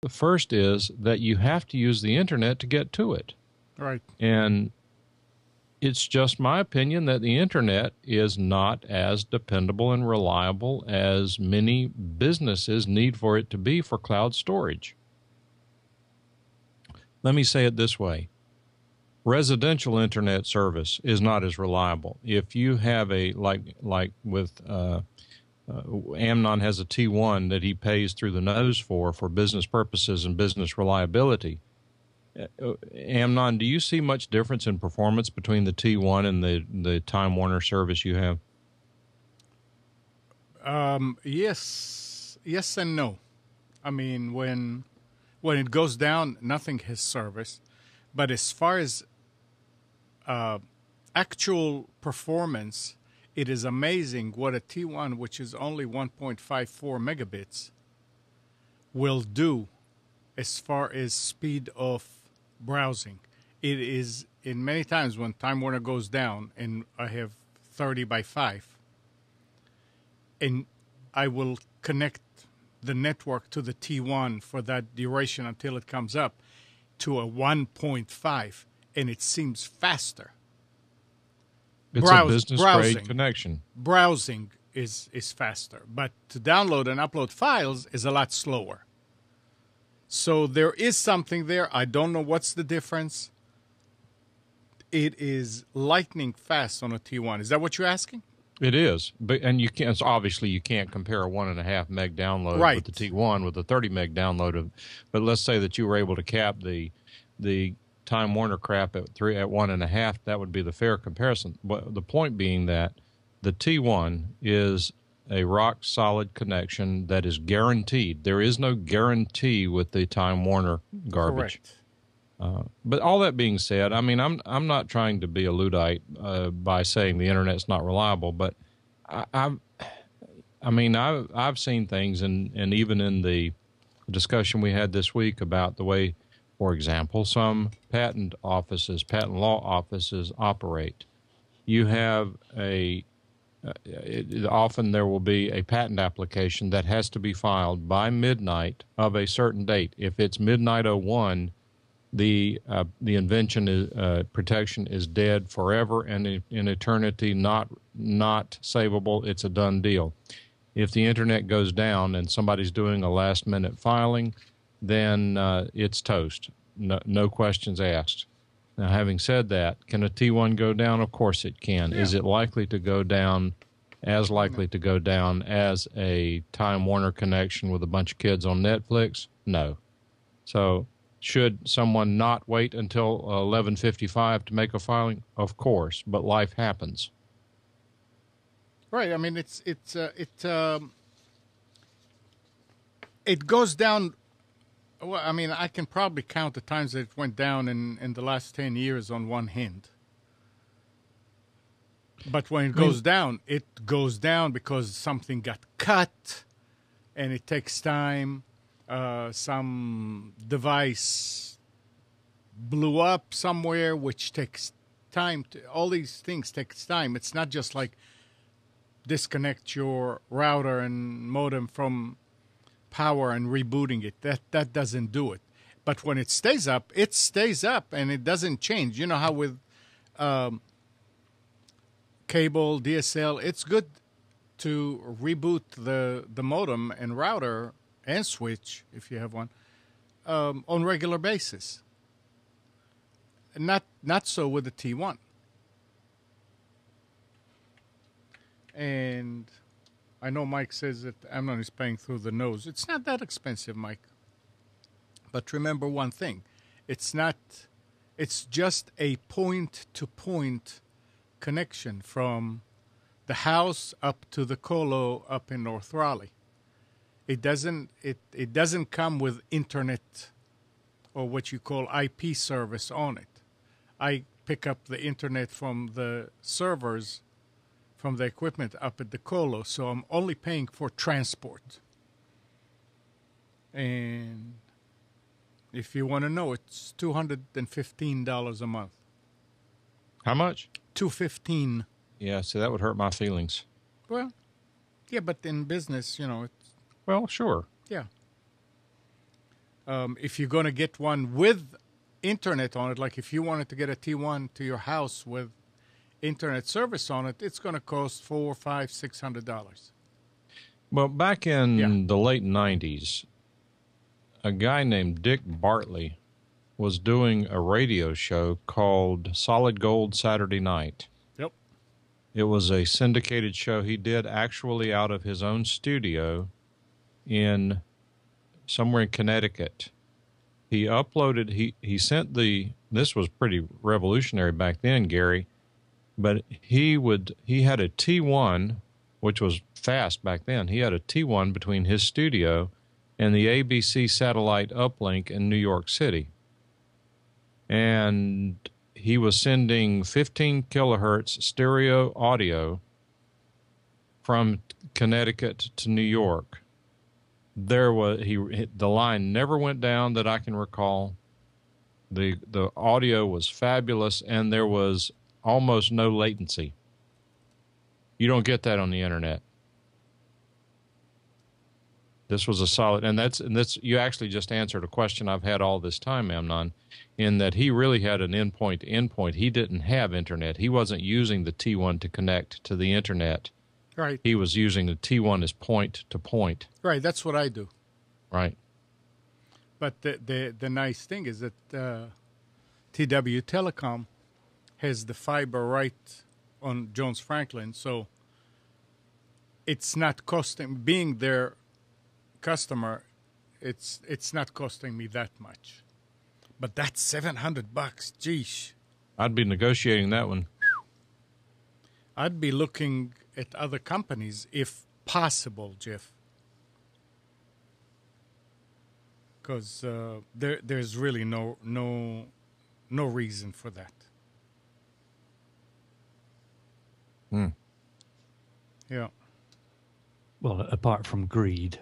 The first is that you have to use the internet to get to it. Right. And it's just my opinion that the internet is not as dependable and reliable as many businesses need for it to be for cloud storage. Let me say it this way. Residential internet service is not as reliable. If you have like with Amnon has a T1 that he pays through the nose for business purposes and business reliability. Amnon, do you see much difference in performance between the T1 and the Time Warner service you have? Yes and no. I mean, when it goes down, nothing has service. But as far as actual performance, it is amazing what a T1, which is only 1.54 megabits, will do as far as speed of browsing. It is, in many times when Time Warner goes down and I have 30 by 5, and I will connect the network to the T1 for that duration until it comes up to a 1.5, and it seems faster. It's a business-grade connection. Browsing is faster, but to download and upload files is a lot slower. So there is something there. I don't know what's the difference. It is lightning fast on a T1. Is that what you're asking? It is, and you can't. So obviously, you can't compare a 1.5 meg download with the T1 with a 30 meg download. But let's say that you were able to cap the Time Warner crap at 1.5. That would be the fair comparison. But the point being that the T1 is a rock solid connection that is guaranteed. There is no guarantee with the Time Warner garbage. Correct. But all that being said, I mean, I'm not trying to be a Luddite by saying the internet's not reliable, but I've seen things, and even in the discussion we had this week about the way, for example, some patent law offices operate. You have often there will be a patent application that has to be filed by midnight of a certain date. If it's midnight 01, the invention is protection is dead forever and in eternity, not savable. It's a done deal. If the internet goes down and somebody's doing a last minute filing, then it's toast. No questions asked. Now, having said that, can a T1 go down? Of course it can. Yeah. Is it likely to go down as likely to go down as a Time Warner connection with a bunch of kids on Netflix? No. So should someone not wait until 11:55 to make a filing? Of course, but life happens. Right. I mean, it goes down. Well, I mean, I can probably count the times that it went down in the last 10 years on one hand. But when it goes down because something got cut, and it takes time. Some device blew up somewhere, which takes time. All these things takes time. It's not just like disconnect your router and modem from power and rebooting it. That doesn't do it. But when it stays up, and it doesn't change. You know how with cable, DSL, it's good to reboot the modem and router and switch, if you have one, on regular basis. Not so with the T1. And I know Mike says that Amnon is paying through the nose. It's not that expensive, Mike. But remember one thing. It's just a point-to-point connection from the house up to the colo up in North Raleigh. It doesn't come with internet or what you call IP service on it. I pick up the internet from the servers, from the equipment up at the colo, so I'm only paying for transport. And if you want to know, it's $215 a month. How much? $215. Yeah, so that would hurt my feelings. Well, yeah, but in business, it's... Well, sure. Yeah. If you're going to get one with internet on it, like if you wanted to get a T1 to your house with internet service on it, it's going to cost $400, $500, $600. Well, back Yeah. in the late 90s, a guy named Dick Bartley was doing a radio show called Solid Gold Saturday Night. Yep. It was a syndicated show he did actually out of his own studio in somewhere in Connecticut. He uploaded, he sent this was pretty revolutionary back then, Gary, but he had a T1, which was fast back then. He had a T1 between his studio and the ABC satellite uplink in New York City. And he was sending 15 kilohertz stereo audio from Connecticut to New York. The line never went down that I can recall. The audio was fabulous, and there was almost no latency. You don't get that on the internet. This was a solid, and that's you actually just answered a question I've had all this time, Amnon, in that he really had an endpoint to endpoint. He didn't have internet. He wasn't using the T1 to connect to the internet. Right. He was using the T1 as point to point. Right. That's what I do. Right. But the nice thing is that TW Telecom has the fiber right on Jones Franklin, so it's not costing, being their customer, it's not costing me that much. But that's $700. Geesh. I'd be negotiating that one. I'd be looking at other companies if possible, Jeff. Because there's really no reason for that. Yeah. Well, apart from greed.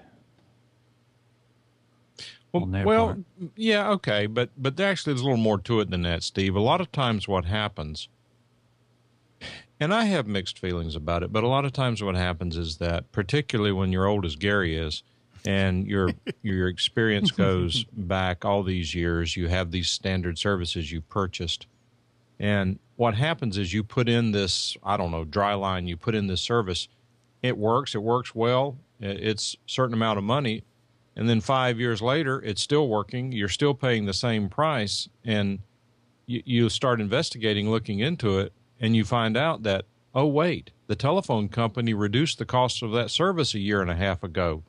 Well, yeah, okay, but actually there's a little more to it than that, Steve. A lot of times what happens, and I have mixed feelings about it, but a lot of times what happens is that, particularly when you're old as Gary is, and your experience goes back all these years, you have these standard services you purchased, and what happens is you put in this, I don't know, dry line, you put in this service, it works well, it's a certain amount of money, and then 5 years later, it's still working, you're still paying the same price, and you start investigating, looking into it, and you find out that, oh, wait, the telephone company reduced the cost of that service a year and a half ago.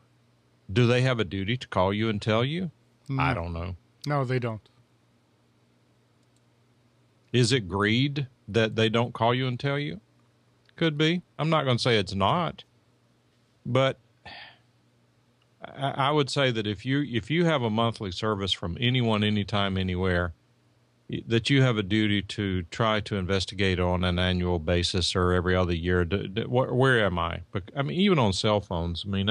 Do they have a duty to call you and tell you? No. I don't know. No, they don't. Is it greed that they don't call you and tell you? Could be. I'm not going to say it's not. But I would say that if you have a monthly service from anyone, anytime, anywhere, that you have a duty to try to investigate on an annual basis or every other year. Where am I? I mean, even on cell phones. I mean,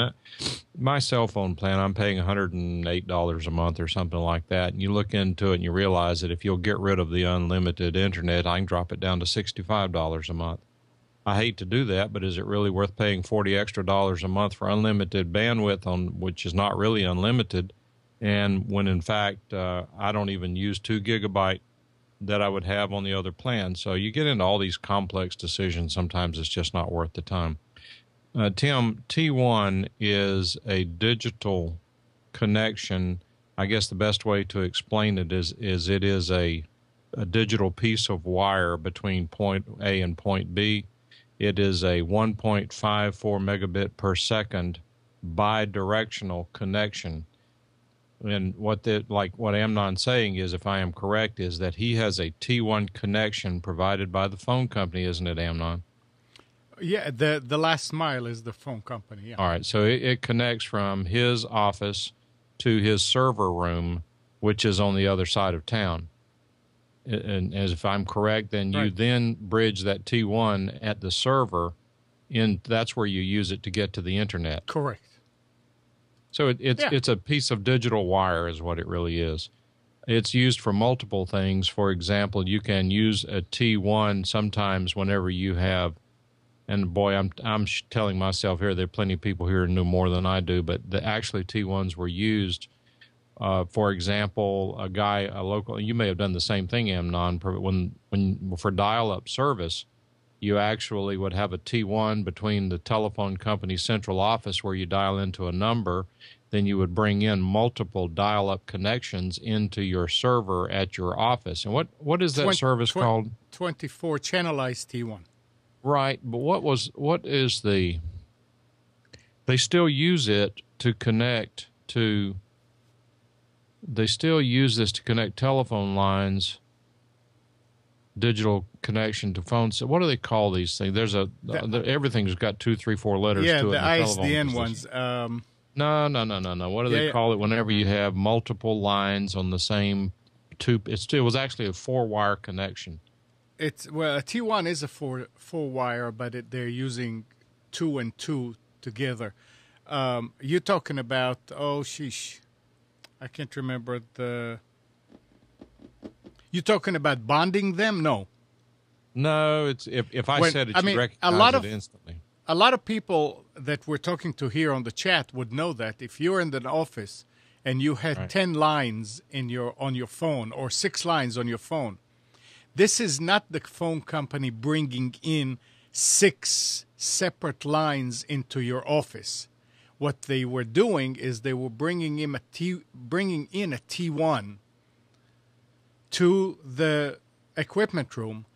my cell phone plan, I'm paying $108 a month or something like that. And you look into it and you realize that if you'll get rid of the unlimited internet, I can drop it down to $65 a month. I hate to do that, but is it really worth paying $40 extra a month for unlimited bandwidth which is not really unlimited? And when in fact, I don't even use 2 gigabyte that I would have on the other plan. So you get into all these complex decisions. Sometimes it's just not worth the time. Tim, T1 is a digital connection. I guess the best way to explain it is it is a digital piece of wire between point A and point B. It is a 1.54 megabit per second bidirectional connection. And what Amnon's saying is, if I am correct, is that he has a T1 connection provided by the phone company, isn't it, Amnon? Yeah, the last mile is the phone company, yeah. All right, so it connects from his office to his server room, which is on the other side of town. And as if I'm correct, then you then bridge that T1 at the server, that's where you use it to get to the internet. Correct. So it's a piece of digital wire is what it really is. It's used for multiple things. For example, you can use a T1 sometimes whenever you have, and boy, I'm telling myself here, there are plenty of people here who know more than I do, but actually T1s were used For example, a local, you may have done the same thing, Amnon, when for dial-up service, you actually would have a T1 between the telephone company's central office where you dial into a number. Then you would bring in multiple dial-up connections into your server at your office. And what is that service called? 24 channelized T1. Right, but they still use it to connect to, they still use this to connect telephone lines, digital connection to phones. So what do they call these things? Everything's got 2, 3, 4 letters to it. Yeah, the ISDN ones. No. What do they call it whenever you have multiple lines on the same two? It was actually a 4-wire connection. A T1 is a four-wire, but they're using 2 and 2 together. You're talking about, I can't remember you're talking about bonding them? No. No, it's if I said it, you'd recognize it instantly. A lot of people that we're talking to here on the chat would know that if you're in an office and you had 10 lines on your phone or 6 lines on your phone, this is not the phone company bringing in 6 separate lines into your office. What they were doing is they were bringing in a T1 to the equipment room.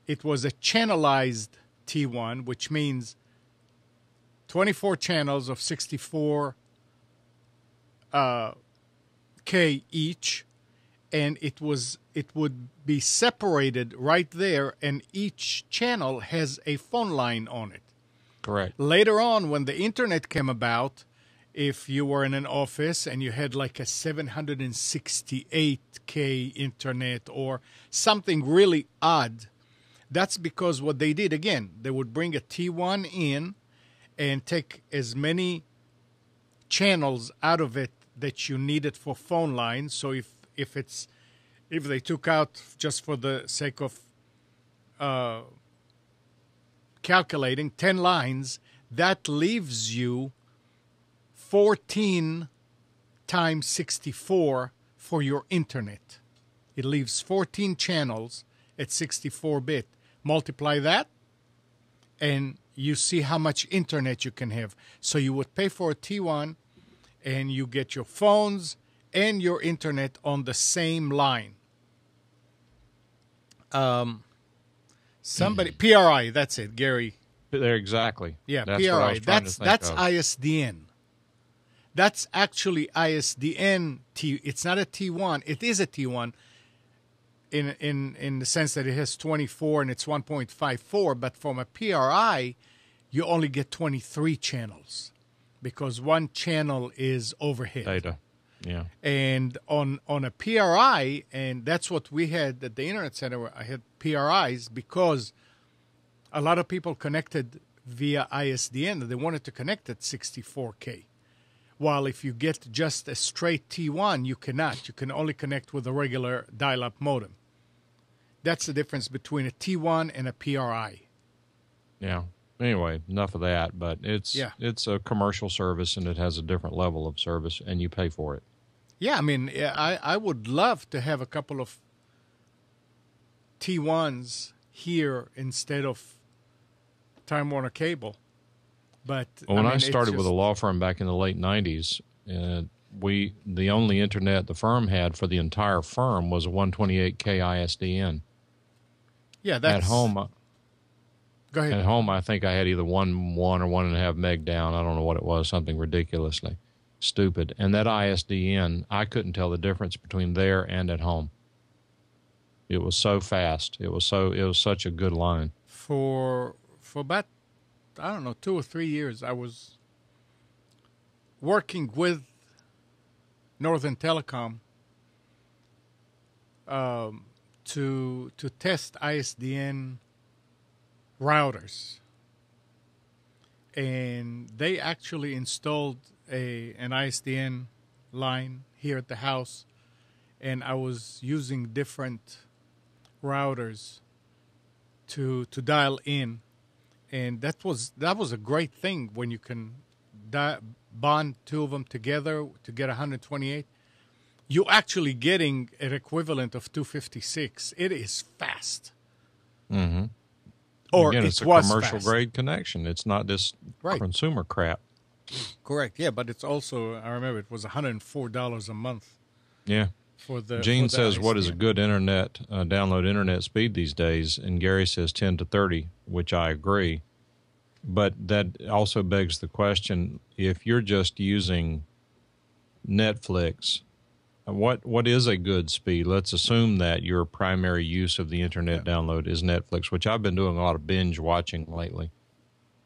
It was a channelized T1, which means 24 channels of 64 K each, and it would be separated right there, and each channel has a phone line on it. Correct. Later on, when the internet came about, if you were in an office and you had like a 768K internet or something really odd, that's because what they did, again, they would bring a T1 in and take as many channels out of it that you needed for phone lines. So if they took out, just for the sake of calculating, 10 lines, that leaves you 14 times 64 for your internet. It leaves 14 channels at 64-bit. Multiply that, and you see how much internet you can have. So you would pay for a T1, and you get your phones and your internet on the same line. PRI, that's it, Gary. There, exactly. Yeah, that's PRI. That's of. ISDN. That's actually ISDN. It's not a T1. It is a T1 in the sense that it has 24 and it's 1.54. But from a PRI, you only get 23 channels because one channel is overhead. Data. Yeah. And on a PRI, and that's what we had at the Internet Center, I had PRIs because a lot of people connected via ISDN. They wanted to connect at 64K. While if you get just a straight T1, you cannot. You can only connect with a regular dial-up modem. That's the difference between a T1 and a PRI. Yeah. Anyway, enough of that. But it's a commercial service, and it has a different level of service, and you pay for it. Yeah, I mean, I would love to have a couple of T1s here instead of Time Warner Cable. But when I started with a law firm back in the late 90s, the only internet the firm had for the entire firm was a 128K ISDN. Yeah, that's... At home, go ahead. At home, I think I had either 1 or 1.5 meg down. I don't know what it was, something ridiculously stupid. And that ISDN, I couldn't tell the difference between there and at home. It was so fast. It was such a good line. For about, I don't know, 2 or 3 years, I was working with Northern Telecom to test ISDN routers, and they actually installed an ISDN line here at the house, and I was using different routers to dial in. And that was a great thing when you can bond 2 of them together to get 128. you actually getting an equivalent of 256. It is fast. Mm-hmm. Or Again, it it's a was commercial fast. grade connection. It's not this Right. consumer crap. Correct. Yeah, but it's also, I remember it was $104 a month Yeah. for the. Gene for the says, what is a ISDN. good internet download internet speed these days? And Gary says 10 to 30, which I agree. But that also begs the question, if you're just using Netflix, what is a good speed? Let's assume that your primary use of the internet download is Netflix, which I've been doing a lot of binge watching lately,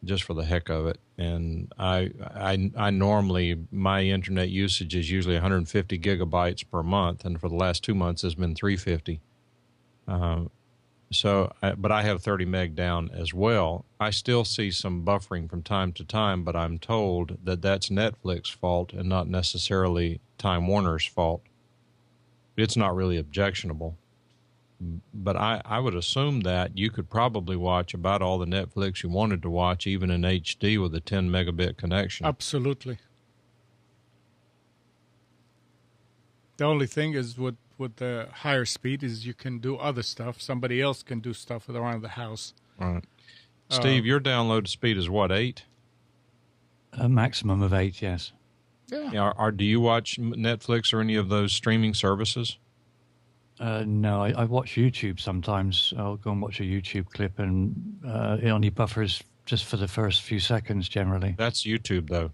just for the heck of it. And I normally, my internet usage is usually 150 gigabytes per month, and for the last 2 months has been 350. But I have 30 meg down as well. I still see some buffering from time to time, but I'm told that that's Netflix's fault and not necessarily Time Warner's fault. It's not really objectionable. But I would assume that you could probably watch about all the Netflix you wanted to watch, even in HD with a 10 megabit connection. Absolutely. The only thing is with the higher speed is you can do other stuff. Somebody else can do stuff around the house. Right. Steve, your download speed is what, 8? A maximum of 8, yes. Yeah. Do you watch Netflix or any of those streaming services? No, I watch YouTube sometimes. I'll go and watch a YouTube clip, and it only buffers just for the first few seconds generally. That's YouTube, though.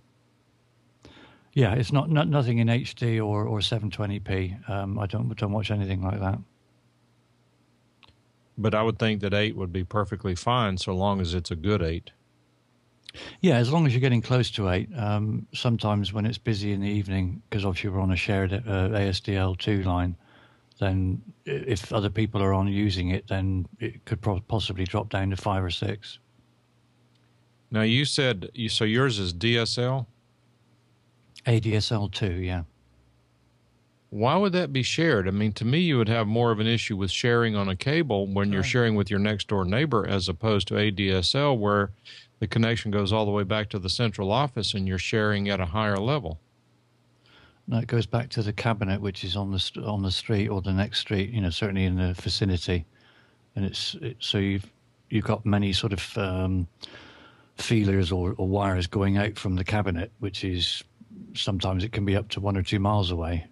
Yeah, it's nothing in HD or 720p. I don't watch anything like that. But I would think that 8 would be perfectly fine so long as it's a good 8. Yeah, as long as you're getting close to 8. Sometimes when it's busy in the evening, because obviously we're on a shared ASDL2 line, then if other people are on using it, then it could possibly drop down to 5 or 6. Now, you said, so yours is DSL? ADSL2, yeah. Why would that be shared? I mean, to me, you would have more of an issue with sharing on a cable when you're sharing with your next door neighbor, as opposed to ADSL, where the connection goes all the way back to the central office and you're sharing at a higher level. No, it goes back to the cabinet, which is on the street or the next street. Certainly in the vicinity, and so you've got many sort of feelers or wires going out from the cabinet, which is sometimes it can be up to 1 or 2 miles away.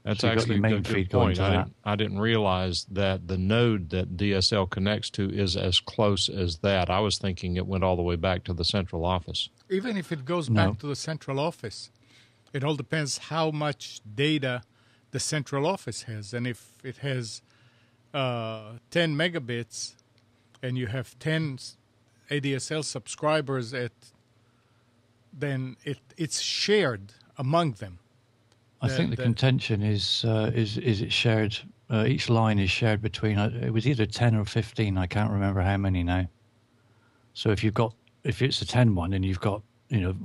That's so actually main a good feed point. going to I didn't realize that the node that DSL connects to is as close as that. I was thinking it went all the way back to the central office. Even if it goes No. back to the central office, it all depends how much data the central office has. And if it has 10 megabits and you have 10 ADSL subscribers, then it's shared among them. I think the contention is it shared. Each line is shared between. It was either 10 or 15. I can't remember how many now. So if it's a 10 one and you've got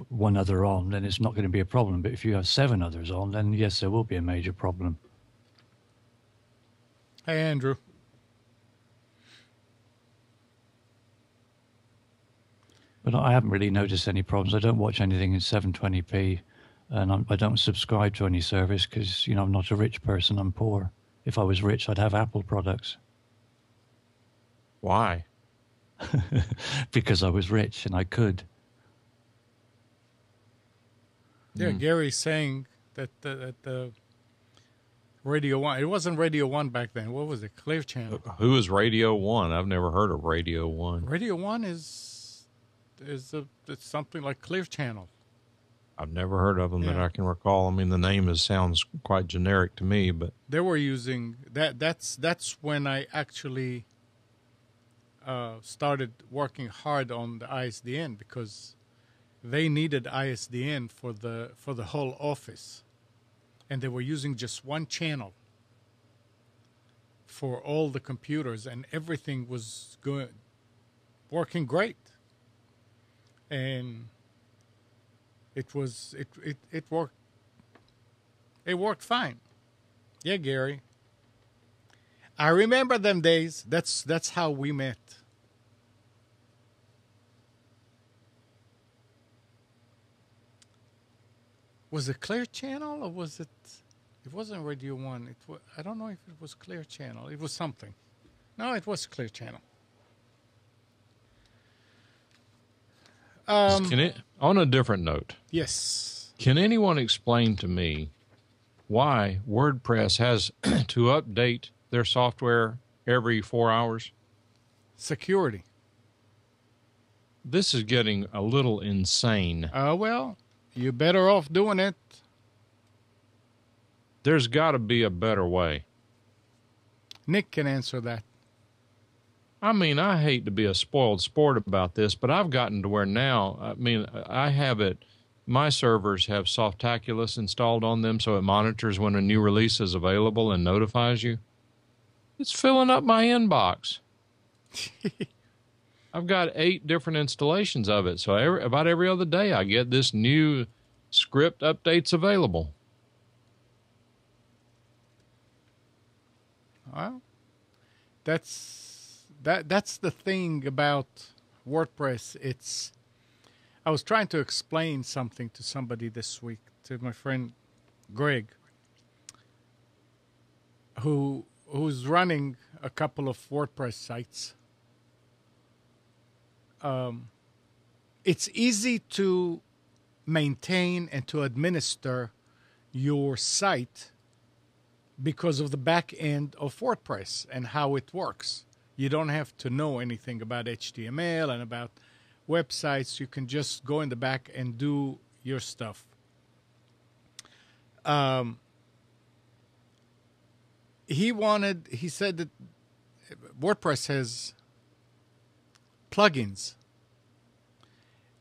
one other on, then it's not going to be a problem. But if you have 7 others on, then yes, there will be a major problem. Hey, Andrew. But I haven't really noticed any problems. I don't watch anything in 720p, and I don't subscribe to any service because I'm not a rich person. I'm poor. If I was rich, I'd have Apple products. Why? Because I was rich and I could. Yeah, Gary's saying that the Radio 1, it wasn't Radio 1 back then. What was it? Clear Channel. Who is Radio 1? I've never heard of Radio 1. Radio 1 it's something like Clear Channel. I've never heard of them that I can recall. I mean, the name sounds quite generic to me, but they were using that. That's when I actually started working hard on the ISDN, because they needed ISDN for the whole office, and they were using just one channel for all the computers, and everything was working great, and it worked. It worked fine. Yeah, Gary. I remember them days. That's how we met. Was it Clear Channel or was it? It wasn't Radio 1. I don't know if it was Clear Channel. It was something. No, it was Clear Channel. On a different note. Yes. Can anyone explain to me why WordPress has to update their software every 4 hours? Security. This is getting a little insane. Well, you're better off doing it. There's got to be a better way. Nick can answer that. I mean, I hate to be a spoiled sport about this, but I've gotten to where now, I mean, I have it, my servers have Softaculous installed on them so it monitors when a new release is available and notifies you. It's filling up my inbox. I've got 8 different installations of it, so about every other day I get this new script updates available. Well, that's the thing about WordPress. I was trying to explain something to somebody this week, to my friend Greg, who's running a couple of WordPress sites. It's easy to maintain and to administer your site because of the back end of WordPress and how it works. You don't have to know anything about HTML and about websites. You can just go in the back and do your stuff. He said that WordPress has plugins.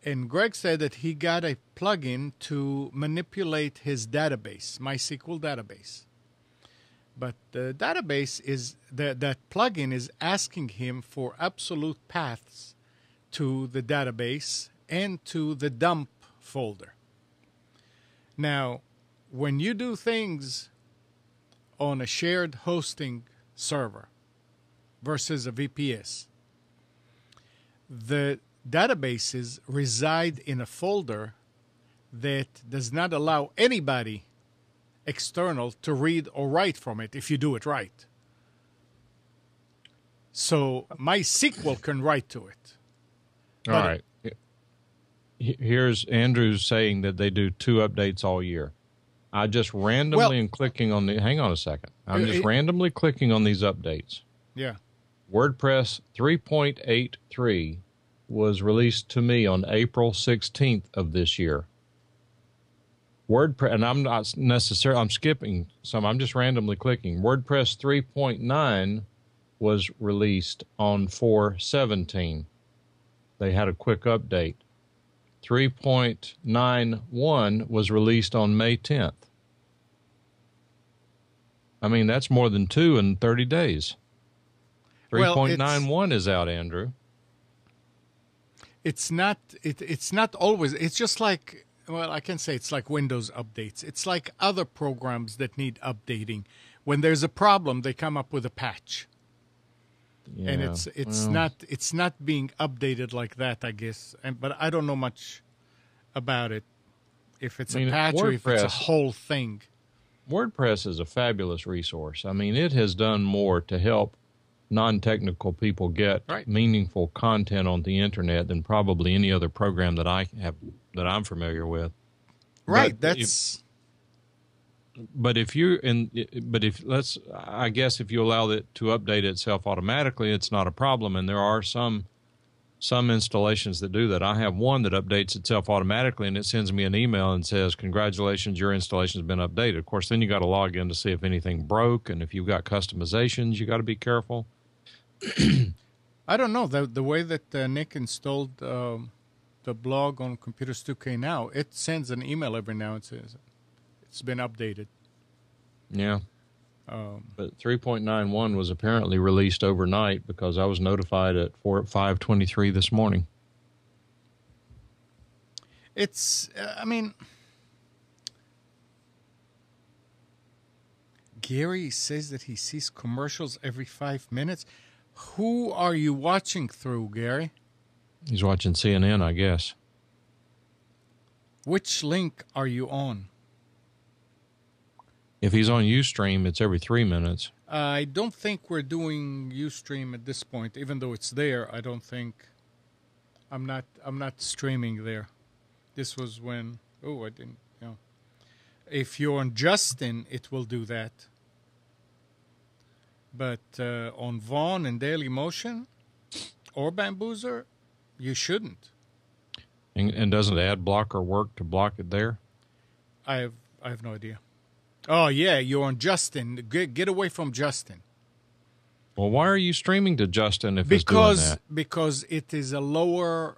And Greg said that he got a plugin to manipulate his database, MySQL database. But the database that plugin is asking him for absolute paths to the database and to the dump folder. Now, when you do things on a shared hosting server versus a VPS, the databases reside in a folder that does not allow anybody external to read or write from it if you do it right. So MySQL can write to it. All right. Here's Andrew saying that they do 2 updates all year. I just randomly am clicking on the... Hang on a second. I'm just randomly clicking on these updates. Yeah. WordPress 3.83 was released to me on April 16th of this year. WordPress, and I'm not necessarily, I'm skipping some, I'm just randomly clicking. WordPress 3.9 was released on 4/17. They had a quick update. 3.91 was released on May 10th. I mean, that's more than 2 in 30 days. 3.91 is out, Andrew. It's not always, it's just like, well, I can say it's like Windows updates. It's like other programs that need updating. When there's a problem, they come up with a patch. Yeah, and it's not being updated like that, I guess. But I don't know much about it. If it's a patch or if it's a whole thing. WordPress is a fabulous resource. I mean, it has done more to help non-technical people get meaningful content on the internet than probably any other program that I'm familiar with. Right. I guess if you allow it to update itself automatically, it's not a problem. And there are some installations that do that. I have one that updates itself automatically, and it sends me an email and says, "Congratulations, your installation has been updated." Of course, then you got to log in to see if anything broke, and if you've got customizations, you got to be careful. I don't know the way that Nick installed the blog on Computers2know. It sends an email every now and says it's been updated. Yeah. But 3.91 was apparently released overnight because I was notified at 5:23 this morning. It's, I mean, Gary says that he sees commercials every 5 minutes. Who are you watching through, Gary? He's watching CNN, I guess. Which link are you on? If he's on Ustream, it's every 3 minutes. I don't think we're doing Ustream at this point, even though it's there. I don't think I'm not streaming there. This was when I didn't. If you're on Justin, it will do that. But on Vaughn and Daily Motion or Bamboozer, you shouldn't. And doesn't ad blocker work to block it there? I have no idea. Oh yeah, you're on Justin. Get away from Justin. Well, why are you streaming to Justin if it's doing that? Because it is a lower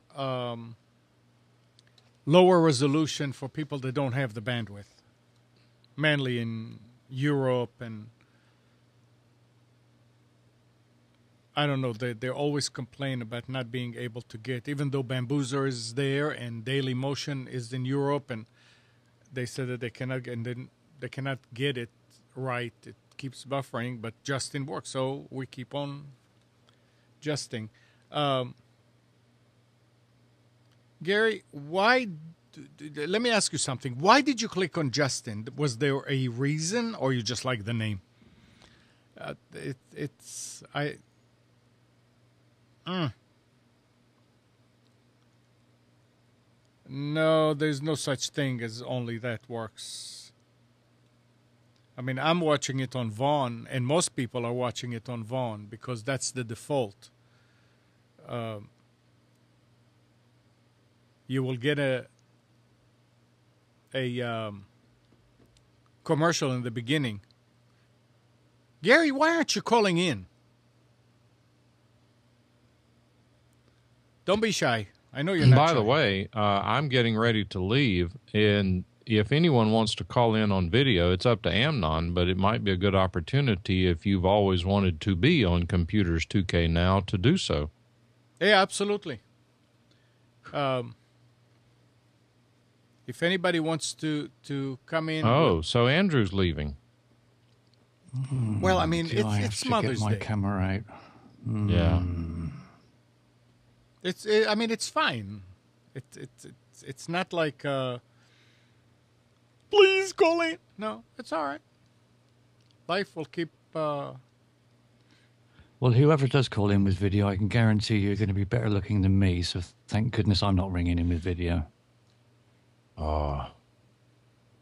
resolution for people that don't have the bandwidth. Mainly in Europe, and I don't know. They always complain about not being able to get, even though Bamboozer is there and Daily Motion is in Europe, and they said that they cannot get it right. It keeps buffering, but Justin works, so we keep on justing. Gary, why? Let me ask you something. Why did you click on Justin? Was there a reason, or you just like the name? No, there's no such thing as only that works. I mean, I'm watching it on Vaughn, and most people are watching it on Vaughn because that's the default. You will get a commercial in the beginning. Gary, why aren't you calling in? Don't be shy. I know you're not By shy. the way, I'm getting ready to leave, and if anyone wants to call in on video, it's up to Amnon, but it might be a good opportunity if you've always wanted to be on Computers2know to do so. Yeah, absolutely. If anybody wants to come in. Oh, so Andrew's leaving. Well, I mean, it's Mother's Day. Get my Day. camera out. Yeah. I mean, it's fine. It's not like please call in. No, it's all right. Life will keep. Well, whoever does call in with video, I can guarantee you're going to be better looking than me. So thank goodness I'm not ringing in with video. Oh.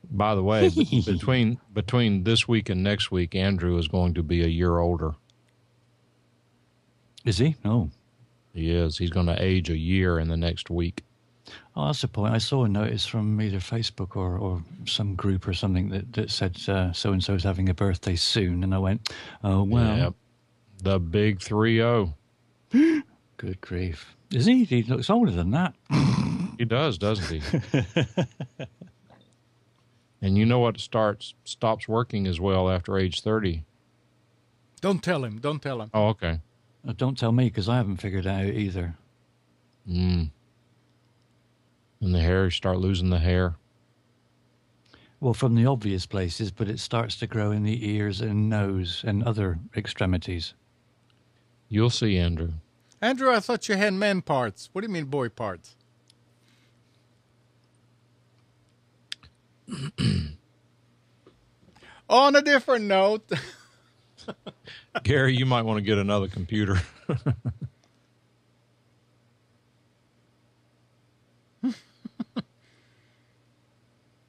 By the way, between this week and next week, Andrew is going to be a year older. Is he? No. He is. He's going to age a year in the next week. Oh, that's the point. I saw a notice from either Facebook or some group or something that said so-and-so is having a birthday soon. And I went, oh, well. Yep. The big 3-0. Good grief. Is he? He looks older than that. He does, doesn't he? And you know what stops working as well after age 30? Don't tell him. Don't tell him. Oh, okay. Don't tell me, because I haven't figured it out either. And the hair, you start losing the hair. Well, from the obvious places, but it starts to grow in the ears and nose and other extremities. You'll see, Andrew. Andrew, I thought you had man parts. What do you mean boy parts? On a different note. Gary, you might want to get another computer.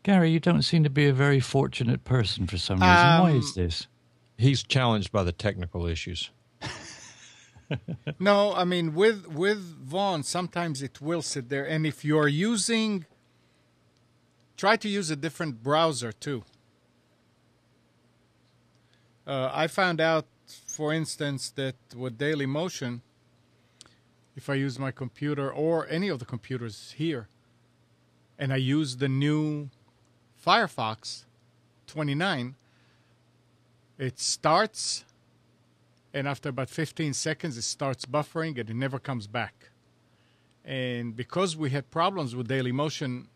Gary, you don't seem to be a very fortunate person for some reason. Why is this? He's challenged by the technical issues. No, I mean, with Vaughn, sometimes it will sit there. And if you're using, try to use a different browser, too. I found out, for instance, that with Daily Motion, if I use my computer or any of the computers here, and I use the new Firefox 29, it starts, and after about 15 seconds, it starts buffering, and it never comes back. And because we had problems with Daily Motion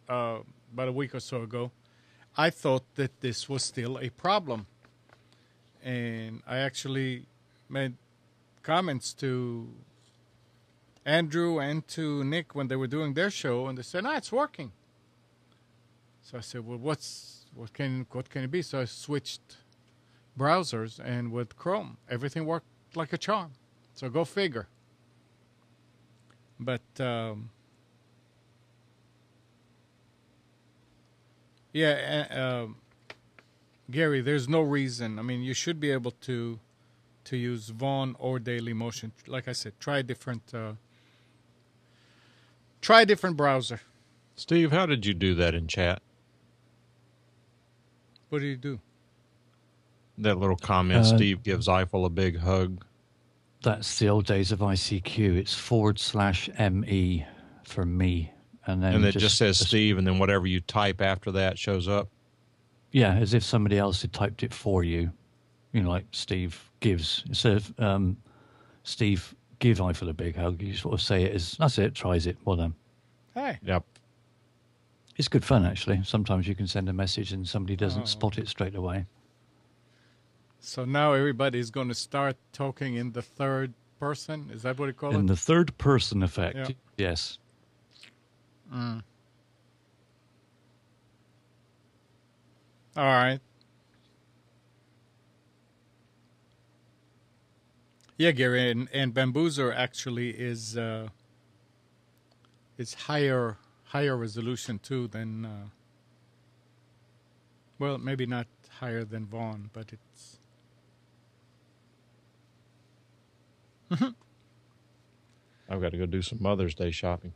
about a week or so ago, I thought that this was still a problem. And I actually made comments to Andrew and to Nick when they were doing their show, and they said, "No, it's working." So I said, "Well, what's what can it be? So I switched browsers, and with Chrome, everything worked like a charm. So go figure. But Gary, there's no reason. I mean, you should be able to use Vaughn or Dailymotion. Like I said, try a different browser. Steve, how did you do that in chat? What do you do? That little comment, Steve gives Eiffel a big hug. That's the old days of ICQ. It's /ME for me. And then it just says Steve, and then whatever you type after that shows up? Yeah, as if somebody else had typed it for you. You know, like Steve gives. Instead of Steve, give Eiffel a big hug, you sort of say it as, that's it, tries it, well done. Hey. Yep. It's good fun, actually. Sometimes you can send a message and somebody doesn't spot it straight away. So now everybody's going to start talking in the third person? Is that what you call it? In the third person effect, yes. Mm. All right. Yeah, Gary, and Bamboozer actually is higher resolution too than well, maybe not higher than Vaughn, but it's I've got to go do some Mother's Day shopping.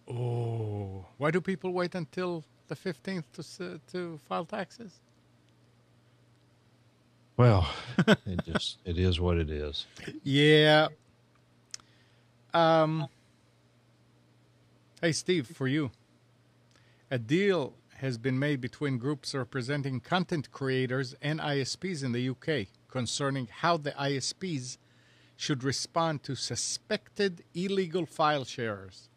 Oh, why do people wait until the 15th to file taxes? Well, it is what it is. Yeah. Hey, Steve, for you. A deal has been made between groups representing content creators and ISPs in the UK concerning how the ISPs should respond to suspected illegal file sharers.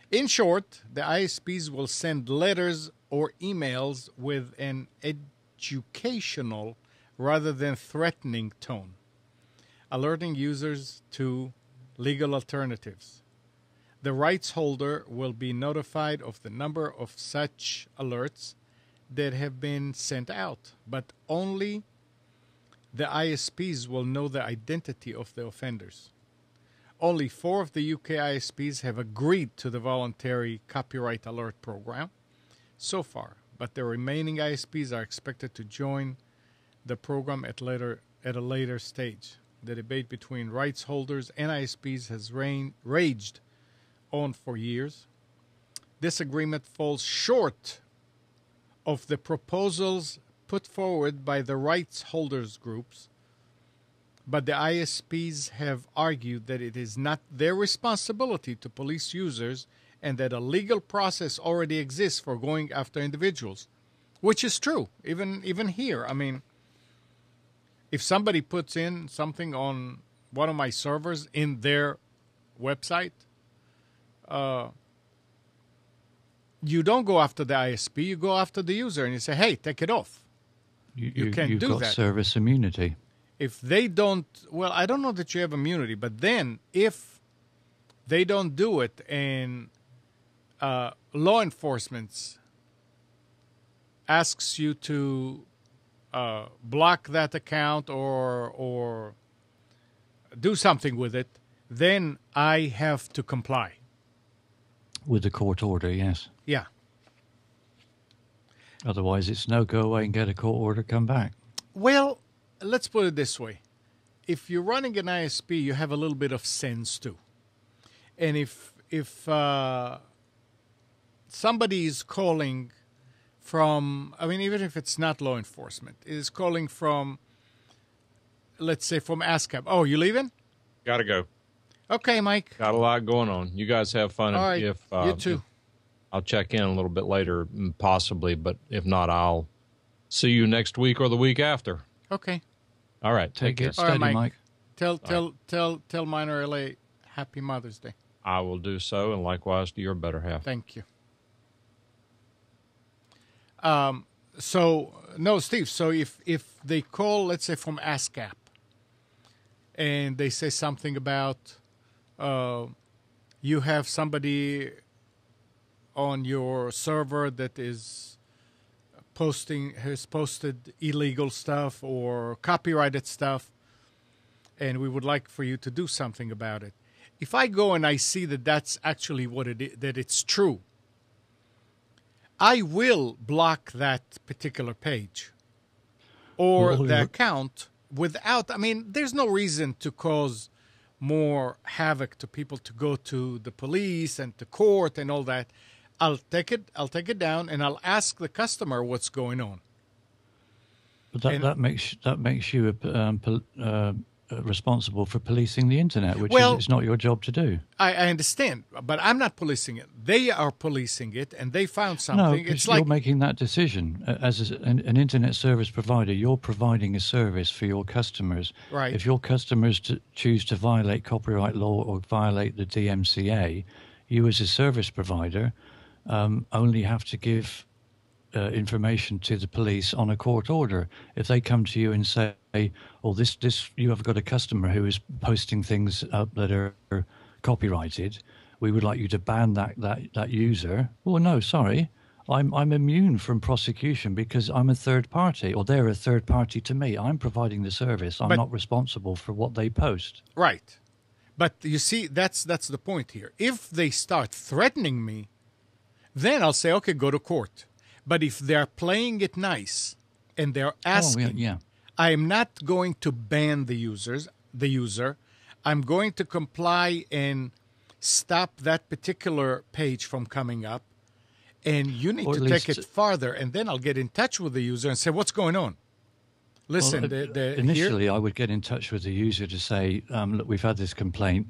In short, the ISPs will send letters or emails with an educational rather than threatening tone, alerting users to legal alternatives. The rights holder will be notified of the number of such alerts that have been sent out, but only the ISPs will know the identity of the offenders. Only 4 of the UK ISPs have agreed to the voluntary copyright alert program so far, but the remaining ISPs are expected to join the program at a later stage. The debate between rights holders and ISPs has raged on for years. This agreement falls short of the proposals put forward by the rights holders groups, but the ISPs have argued that it is not their responsibility to police users and that a legal process already exists for going after individuals, which is true, even here. I mean, if somebody puts in something on one of my servers in their website, you don't go after the ISP, you go after the user and you say, hey, take it off. You can't do that. You've got service immunity. If they don't, well, I don't know that you have immunity, but then if they don't do it and law enforcement asks you to block that account or do something with it, then I have to comply. With the court order, yes. Yeah. Otherwise, it's no, go away and get a court order, come back. Well, let's put it this way. If you're running an ISP, you have a little bit of sense too. And if somebody is calling from, I mean, even if it's not law enforcement, is calling from, let's say, from ASCAP. Oh, you leaving? Gotta go. Okay, Mike. Got a lot going on. You guys have fun. All right, you too. I'll check in a little bit later, possibly, but if not, I'll see you next week or the week after. Okay. All right. Take care. Steady, All right, Mike. Tell Minor LA Happy Mother's Day. I will do so, and likewise to your better half. Thank you. So, no, Steve, so if they call, let's say, from ASCAP, and they say something about you have somebody on your server that has posted illegal stuff or copyrighted stuff, and we would like for you to do something about it. If I go and I see that that's actually what it is, that it's true, I will block that particular page or the account without, I mean, there's no reason to cause more havoc to people to go to the police and to court and all that. I'll take it down, and I'll ask the customer what's going on. But that makes you responsible for policing the internet, which is it's not your job to do. I understand, but I'm not policing it. They are policing it, and they found something. No, it's you're making that decision. As an internet service provider, you're providing a service for your customers. Right. If your customers choose to violate copyright law or violate the DMCA, you as a service provider only have to give information to the police on a court order. If they come to you and say, "Oh, this you have got a customer who is posting things up that are copyrighted. We would like you to ban that user." Well, no, sorry, I'm immune from prosecution because I'm a third party, or they're a third party to me. I'm providing the service. I'm not responsible for what they post. Right, but you see, that's the point here. If they start threatening me, then I'll say, okay, go to court. But if they're playing it nice and they're asking, I am not going to ban the user. I'm going to comply and stop that particular page from coming up. And you need to take it farther. And then I'll get in touch with the user and say, what's going on? Listen, initially I would get in touch with the user to say, look, we've had this complaint.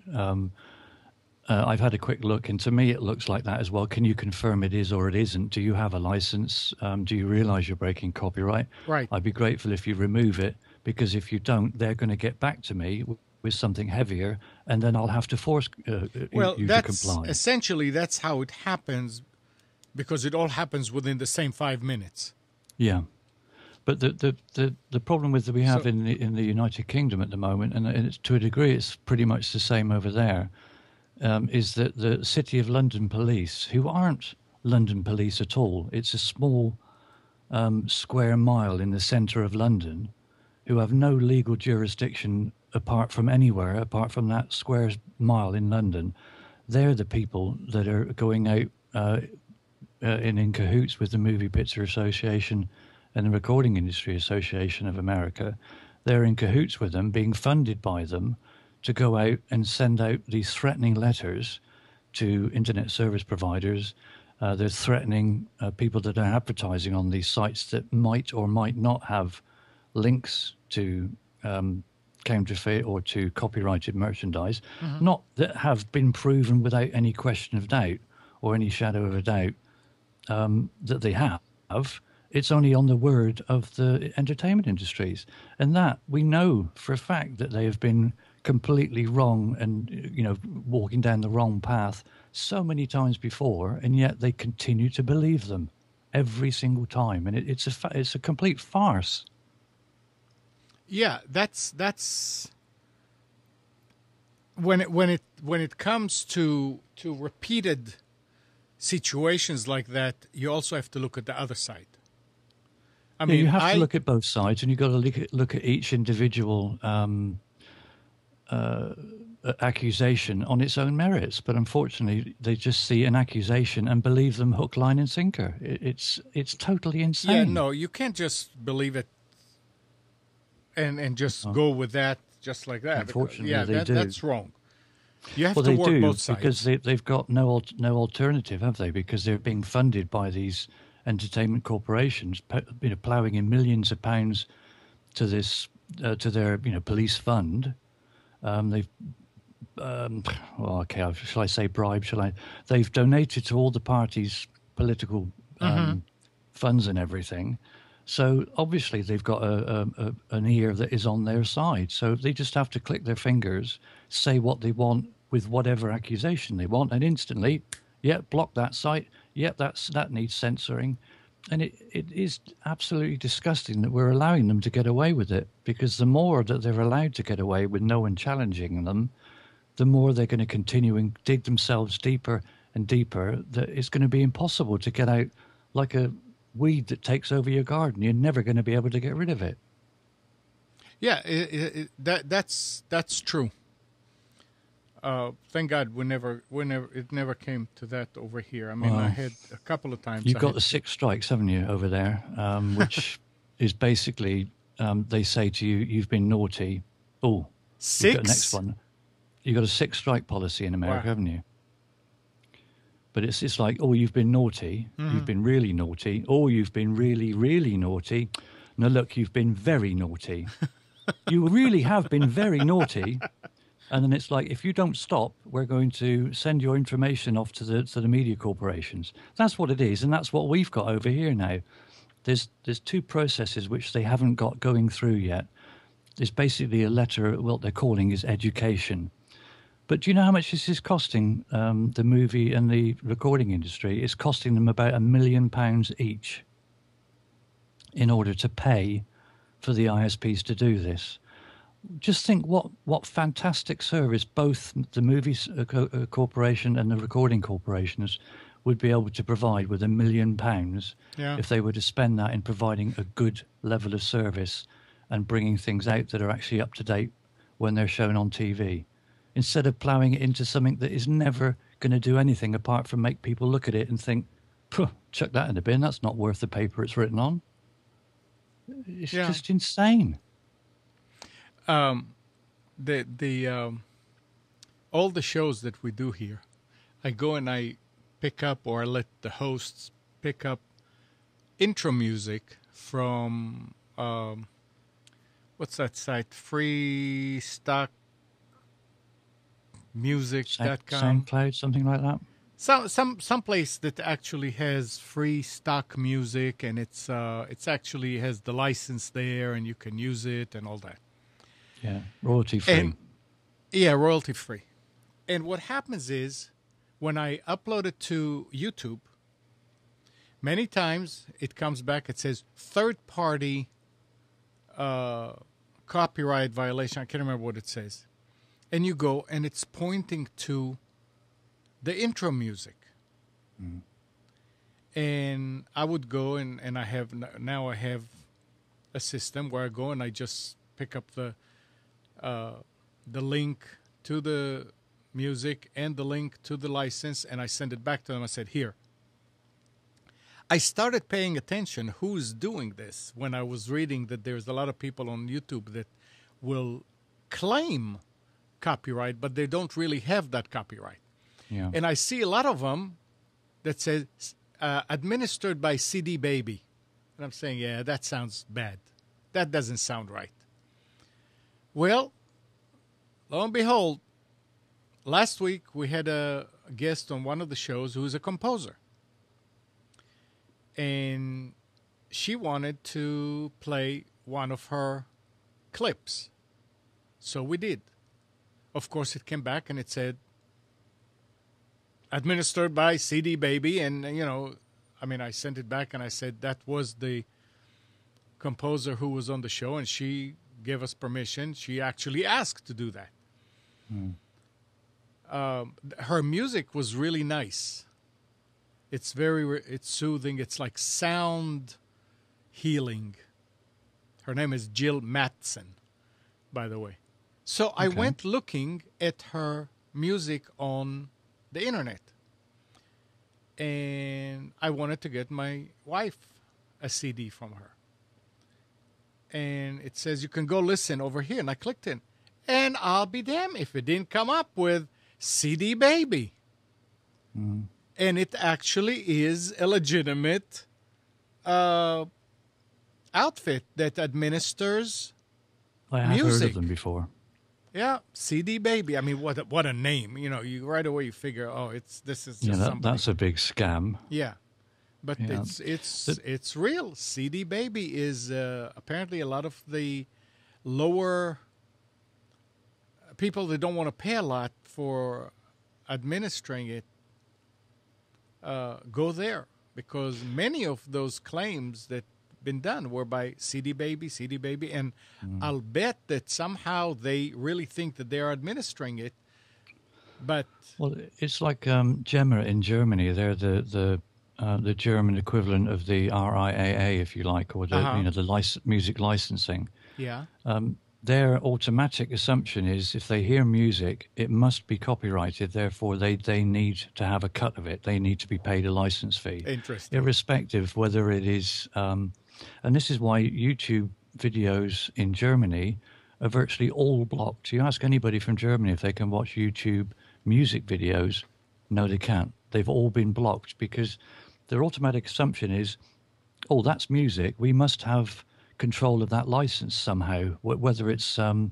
I've had a quick look, and to me it looks like that as well. Can you confirm it is or it isn't? Do you have a license? Do you realize you're breaking copyright? Right. I'd be grateful if you remove it, because if you don't, they're going to get back to me with something heavier, and then I'll have to force you to comply. Essentially, that's how it happens, because it all happens within the same 5 minutes. Yeah. But the problem with that we have in the United Kingdom at the moment, and it's, to a degree it's pretty much the same over there, is that the City of London police, who aren't London police at all, it's a small square mile in the centre of London, who have no legal jurisdiction apart from anywhere, apart from that square mile in London. They're the people that are going out in cahoots with the Movie Picture Association and the Recording Industry Association of America. They're in cahoots with them, being funded by them, to go out and send out these threatening letters to internet service providers. They're threatening people that are advertising on these sites that might or might not have links to counterfeit or to copyrighted merchandise, not that have been proven without any question of doubt or any shadow of a doubt that they have. It's only on the word of the entertainment industries. And that we know for a fact that they have been completely wrong and, walking down the wrong path so many times before, and yet they continue to believe them every single time. And it's a complete farce. Yeah, that's when it comes to repeated situations like that, you also have to look at the other side. I mean, you have to look at both sides, and you've got to look at each individual accusation on its own merits. But unfortunately, they just see an accusation and believe them hook, line, and sinker. It's totally insane. Yeah, no, you can't just believe it and just go with that just like that. Unfortunately, they do. That's wrong. You have to work both sides. Because they've got no alternative, have they? Because they're being funded by these entertainment corporations, ploughing in millions of pounds to this to their police fund. They've shall I say bribe? They've donated to all the parties' political funds and everything. So obviously they've got an ear that is on their side. So they just have to click their fingers, say what they want with whatever accusation they want, and instantly, block that site. That needs censoring. And it is absolutely disgusting that we're allowing them to get away with it, because the more that they're allowed to get away with no one challenging them, the more they're going to continue and dig themselves deeper and deeper that it's going to be impossible to get out like a weed that takes over your garden. You're never going to be able to get rid of it. Yeah, that's true. Thank God it never came to that over here. I mean, I had a couple of times. You've got the 6 strikes, haven't you, over there? Which is basically they say to you, you've been naughty. Oh, 6. You've got the next one. You've got a 6 strike policy in America, haven't you? But it's like, oh, you've been naughty. Mm-hmm. You've been really naughty. Oh, you've been really, really naughty. No, look, you've been very naughty. You really have been very naughty. And then it's like, if you don't stop, we're going to send your information off to the media corporations. That's what it is, and that's what we've got over here now. There's 2 processes which they haven't got going through yet. There's basically a letter, what they're calling is education. But do you know how much this is costing the movie and the recording industry? It's costing them about £1 million each in order to pay for the ISPs to do this. Just think what fantastic service both the movies corporation and the recording corporations would be able to provide with £1 million if they were to spend that in providing a good level of service and bringing things out that are actually up to date when they're shown on TV, instead of ploughing it into something that is never going to do anything apart from make people look at it and think, chuck that in the bin, that's not worth the paper it's written on. It's just insane. All the shows that we do here, I go and I pick up, or I let the hosts pick up intro music from what's that site? freestockmusic.com. SoundCloud, something like that. Some place that actually has free stock music, and it's actually has the license there, and you can use it and all that. Yeah, royalty free. Royalty free. And what happens is, when I upload it to YouTube, many times it comes back, it says third-party copyright violation. I can't remember what it says. And you go, and it's pointing to the intro music. Mm. And I would go, and I have a system where I go and I just pick up the link to the music and the link to the license, and I send it back to them. I said, here. I started paying attention who's doing this when I was reading that there's a lot of people on YouTube that will claim copyright, but they don't really have that copyright. Yeah. And I see a lot of them that says administered by CD Baby. And I'm saying, yeah, that sounds bad. That doesn't sound right. Well, lo and behold, last week we had a guest on one of the shows who is a composer. And she wanted to play one of her clips. So we did. Of course, it came back and it said, administered by CD Baby. And, I sent it back and I said that was the composer who was on the show, and she gave us permission. She actually asked to do that. Her music was really nice. It's it's soothing. It's like sound healing. Her name is Jill Matson, by the way. So I went looking at her music on the internet. And I wanted to get my wife a CD from her. And it says, you can go listen over here. And I clicked in. And I'll be damned if it didn't come up with CD Baby. Mm. And it actually is a legitimate outfit that administers I have music. Heard of them before. Yeah, CD Baby. I mean, what a name! You right away you figure, this is just somebody. That's a big scam. Yeah, but it's real. CD Baby is apparently a lot of the lower people that don't want to pay a lot for administering it go there, because many of those claims that been done were by CD Baby, and I'll bet that somehow they really think that they're administering it But Well, it's like Gemma in Germany. They're the German equivalent of the RIAA, if you like, or the the music licensing. yeah, Their automatic assumption is if they hear music, it must be copyrighted. Therefore, they need to have a cut of it. They need to be paid a license fee, interesting. irrespective whether it is. And this is why YouTube videos in Germany are virtually all blocked. You ask anybody from Germany if they can watch YouTube music videos. No, they can't. They've all been blocked because their automatic assumption is, oh, that's music. We must have control of that license somehow, whether it's an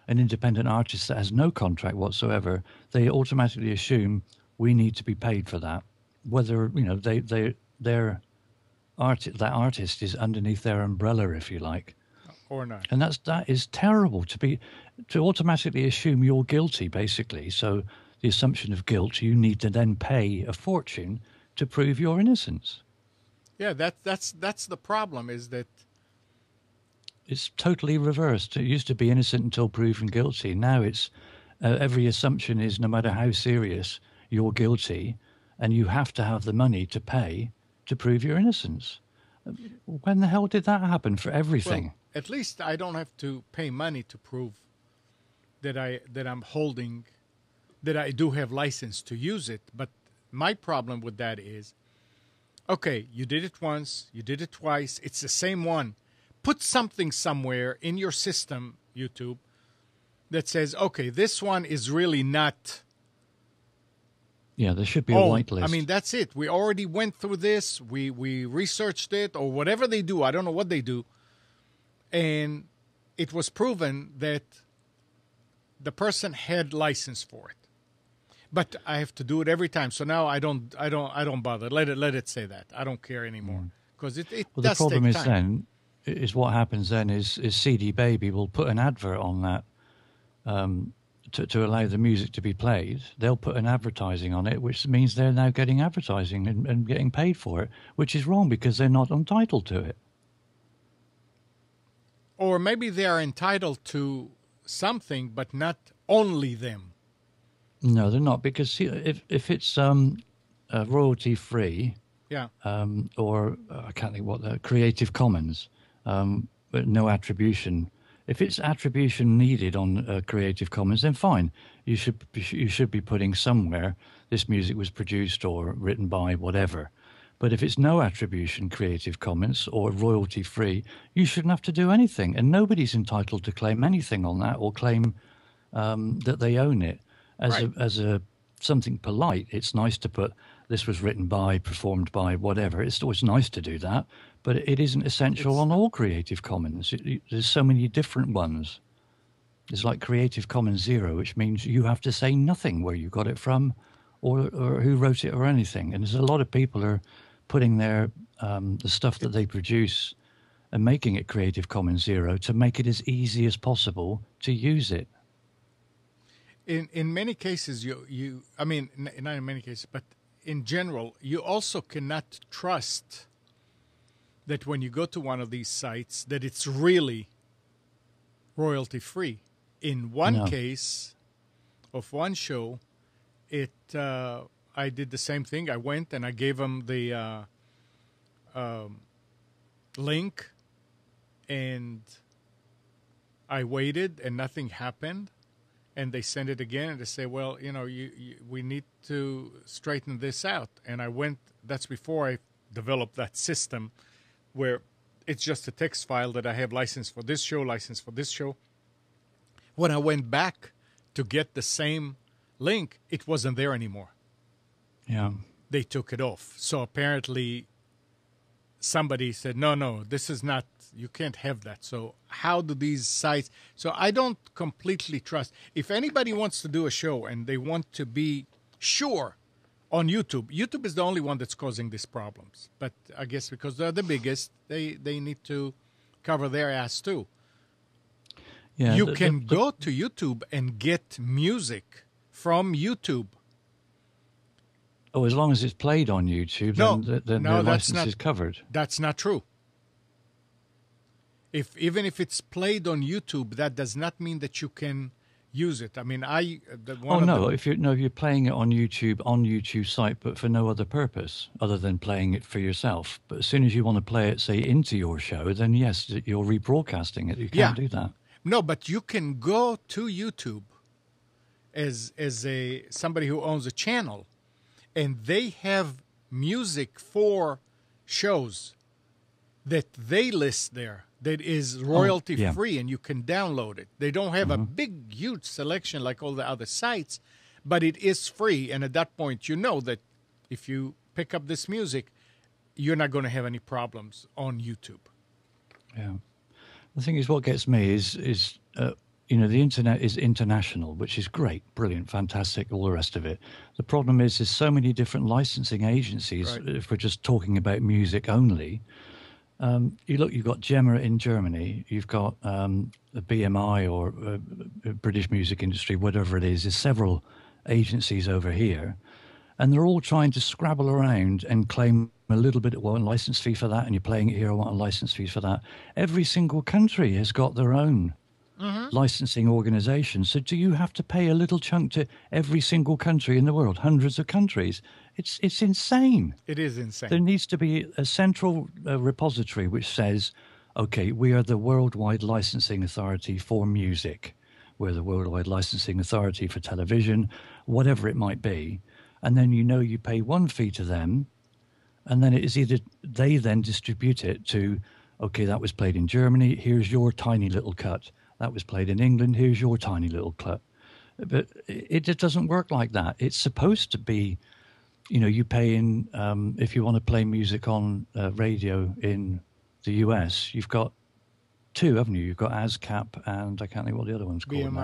independent artist that has no contract whatsoever. They automatically assume we need to be paid for that, whether that artist is underneath their umbrella, if you like, or not. and that is terrible to automatically assume you're guilty, basically. So the assumption of guilt, you need to then pay a fortune to prove your innocence. Yeah, that's the problem, is that It's totally reversed. It used to be innocent until proven guilty. Now it's every assumption is, no matter how serious, you're guilty, and you have to have the money to pay to prove your innocence. When the hell did that happen for everything? well, at least I don't have to pay money to prove that I do have license to use it. But my problem with that is, okay, you did it once, you did it twice, it's the same one. Put something somewhere in your system, YouTube, that says, okay, this one is really not. Yeah, there should be a whitelist. I mean, that's it. We already went through this. We researched it, or whatever they do. I don't know what they do. And it was proven that the person had license for it. But I have to do it every time. So now I don't bother. Let it say that. I don't care anymore, because it well, does the problem take is time. then is what happens then is CD Baby will put an advert on that to allow the music to be played. They'll put an advertising on it, which means they're now getting advertising and getting paid for it, which is wrong because they're not entitled to it. Or maybe they are entitled to something, but not only them. No, they're not, because see, if it's royalty free, Yeah. or I can't think what the Creative Commons, but no attribution. If it's attribution needed on Creative Commons, then fine. You should be putting somewhere this music was produced or written by whatever. But if it's no attribution Creative Commons or royalty free, you shouldn't have to do anything, and nobody's entitled to claim anything on that or claim that they own it. As a something polite, it's nice to put this was written by, performed by, whatever. It's always nice to do that, but it isn't essential on all Creative Commons. There's so many different ones. It's like Creative Commons Zero, which means you have to say nothing where you got it from or who wrote it or anything. And there's a lot of people are putting their the stuff that they produce and making it Creative Commons Zero to make it as easy as possible to use it. In many cases, I mean, not in many cases, but in general, you also cannot trust that when you go to one of these sites that it's really royalty free. In one case of one show, I did the same thing. I went and I gave them the link, and I waited and nothing happened. And they send it again, and they say, well, we need to straighten this out. And I went, that's before I developed that system where it's just a text file that I have license for this show, license for this show. When I went back to get the same link, it wasn't there anymore. Yeah. They took it off. So apparently somebody said, no, this is not, you can't have that. So how do these sites, so I don't completely trust. If anybody wants to do a show and they want to be sure on YouTube is the only one that's causing these problems. But I guess because they're the biggest, they need to cover their ass too. Yeah, you can go to YouTube and get music from YouTube. Oh, as long as it's played on YouTube, then the license is covered. That's not true. Even if it's played on YouTube, that does not mean that you can use it. I mean, if you're playing it on YouTube site, but for no other purpose other than playing it for yourself. But as soon as you want to play it, say, into your show, then yes, you're rebroadcasting it. You can't do that. No, but you can go to YouTube as somebody who owns a channel, and they have music for shows that they list there that is royalty free, and you can download it. They don't have a big, huge selection like all the other sites, but it is free. And at that point, you know that if you pick up this music, you're not going to have any problems on YouTube. Yeah. The thing is, what gets me is the internet is international, which is great, brilliant, fantastic, all the rest of it. The problem is there's so many different licensing agencies, if we're just talking about music only. You've got Gemma in Germany, you've got the BMI or British Music Industry, whatever it is. There's several agencies over here, and they're all trying to scrabble around and claim a little bit of a license fee for that, and you're playing it here, I want a license fee for that. Every single country has got their own licensing organization. So do you have to pay a little chunk to every single country in the world, hundreds of countries? It's insane. It is insane. There needs to be a central repository which says, okay, we are the worldwide licensing authority for music. We're the worldwide licensing authority for television, whatever it might be. And then you pay one fee to them, and then it is either they then distribute it to, okay, that was played in Germany, here's your tiny little cut. That was played in England, here's your tiny little cut. But it just doesn't work like that. It's supposed to be, you pay in, if you want to play music on radio in the US, you've got two, haven't you? You've got ASCAP and I can't think what the other one's called.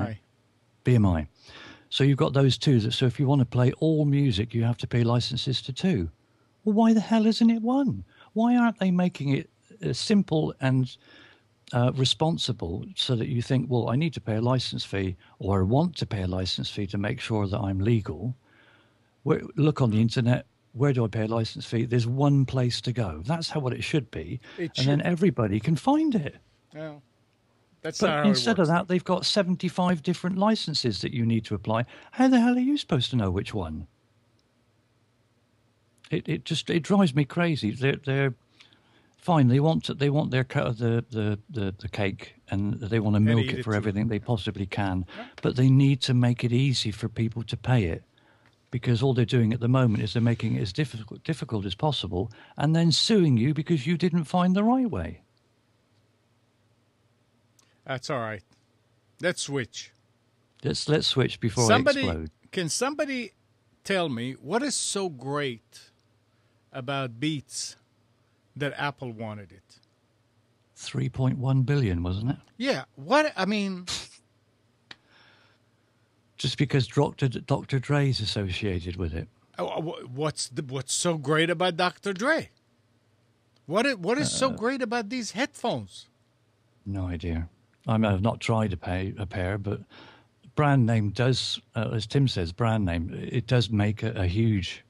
BMI. So you've got those two. So if you want to play all music, you have to pay licenses to two. Well, why the hell isn't it one? Why aren't they making it simple and responsible so that you think, well, I need to pay a license fee, or I want to pay a license fee to make sure that I'm legal. Look on the internet, where do I pay a license fee? There's one place to go. That's what it should be. Then everybody can find it. Yeah. But instead of that, they've got 75 different licenses that you need to apply. How the hell are you supposed to know which one? It drives me crazy. They're fine. They want their cut of the cake, and they want to milk it for everything they possibly can. Yeah. But they need to make it easy for people to pay it, because all they're doing at the moment is they're making it as difficult as possible, and then suing you because you didn't find the right way. That's all right. Let's switch. Let's switch before I explode. Can somebody tell me what is so great about Beats that Apple wanted it? 3.1 billion, wasn't it? Yeah. What? I mean, just because Dr. Dre is associated with it. What's so great about Dr. Dre? What is so great about these headphones? No idea. I mean, I've not tried a pair, but brand name does, as Tim says, brand name, it does make a huge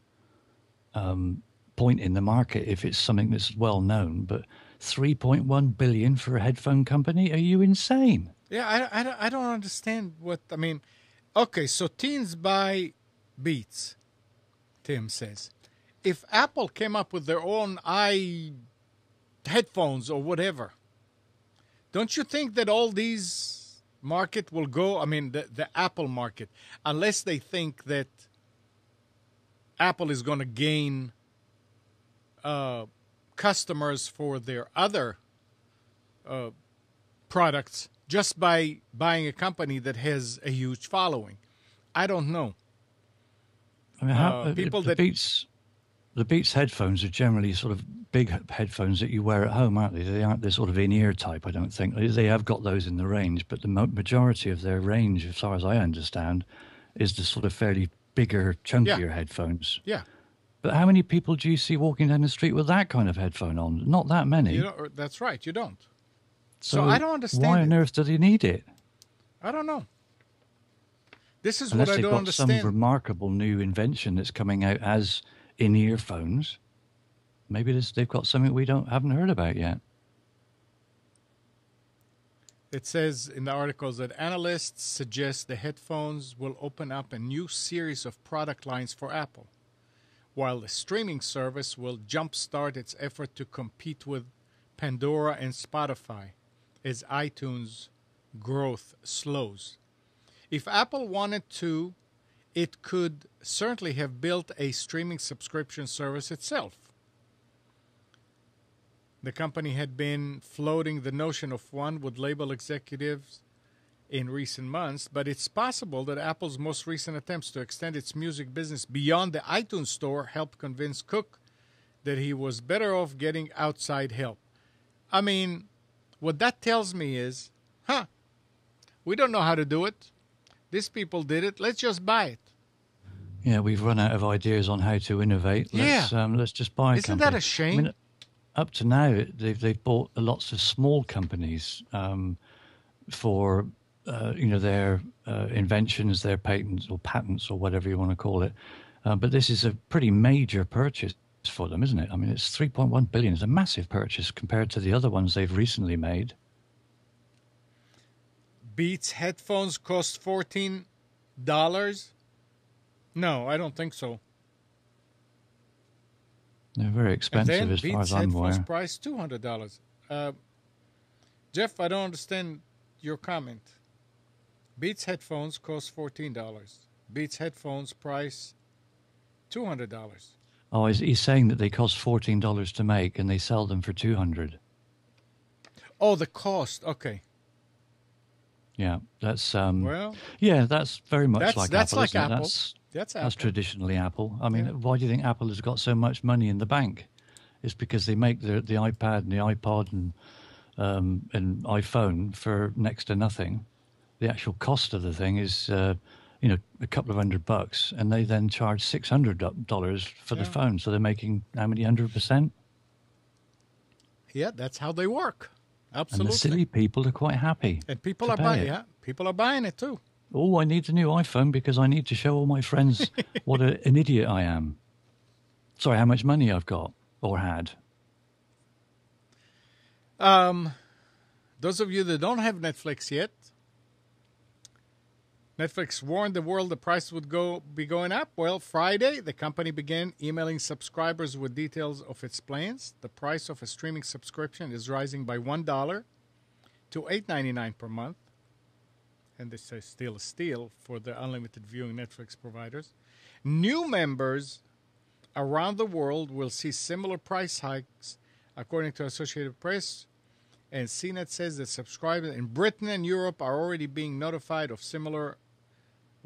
point in the market if it's something that's well known. But 3.1 billion for a headphone company? Are you insane? Yeah, I don't understand what, I mean, okay, so teens buy Beats, Tim says. If Apple came up with their own headphones or whatever, don't you think that all these market will go, I mean, the Apple market, unless they think that Apple is going to gain customers for their other products just by buying a company that has a huge following? I don't know. I mean, the Beats headphones are generally sort of big headphones that you wear at home, aren't they? They aren't the sort of in-ear type, I don't think. They have got those in the range, but the majority of their range, as far as I understand, is the sort of fairly bigger, chunkier headphones. Yeah. But how many people do you see walking down the street with that kind of headphone on? Not that many. That's right, you don't. So I don't understand. Why on earth do they need it? I don't know. This is Unless what I don't understand. Some remarkable new invention that's coming out as in-ear phones. Maybe they've got something we haven't heard about yet. It says in the articles that analysts suggest the headphones will open up a new series of product lines for Apple, while the streaming service will jumpstart its effort to compete with Pandora and Spotify as iTunes growth slows. If Apple wanted to, it could certainly have built a streaming subscription service itself. The company had been floating the notion of one with label executives in recent months, but it's possible that Apple's most recent attempts to extend its music business beyond the iTunes Store helped convince Cook that he was better off getting outside help. I mean, what that tells me is, we don't know how to do it. These people did it. Let's just buy it. Yeah, we've run out of ideas on how to innovate. Let's just buy a company. Isn't that a shame? I mean, up to now, they've bought lots of small companies for their inventions, their patents, or whatever you want to call it. But this is a pretty major purchase for them, isn't it? I mean, it's $3.1 billion. It's a massive purchase compared to the other ones they've recently made. Beats headphones cost $14? No, I don't think so. They're very expensive as far as I'm aware. Beats headphones price $200. Jeff, I don't understand your comment. Beats headphones cost $14. Beats headphones price $200. Oh, he's saying that they cost $14 to make and they sell them for $200. Oh, the cost. Okay. Yeah, that's well. Yeah, that's very much like that's Apple. Like isn't it? Apple. That's Apple. That's traditionally Apple. I mean, why do you think Apple has got so much money in the bank? It's because they make the iPad and the iPod and iPhone for next to nothing. The actual cost of the thing is a couple of $100, and they then charge $600 for the phone. So they're making how many 100%? Yeah, that's how they work. Absolutely. And the silly people are quite happy. And people are buying it. Yeah, people are buying it too. Oh, I need a new iPhone because I need to show all my friends what an idiot I am. Sorry, how much money I've got or had. Those of you that don't have Netflix yet, Netflix warned the world the price would be going up. Well, Friday, the company began emailing subscribers with details of its plans. The price of a streaming subscription is rising by $1 to $8.99 per month. And this is still a steal for the unlimited viewing Netflix providers. New members around the world will see similar price hikes, according to Associated Press. And CNET says that subscribers in Britain and Europe are already being notified of similar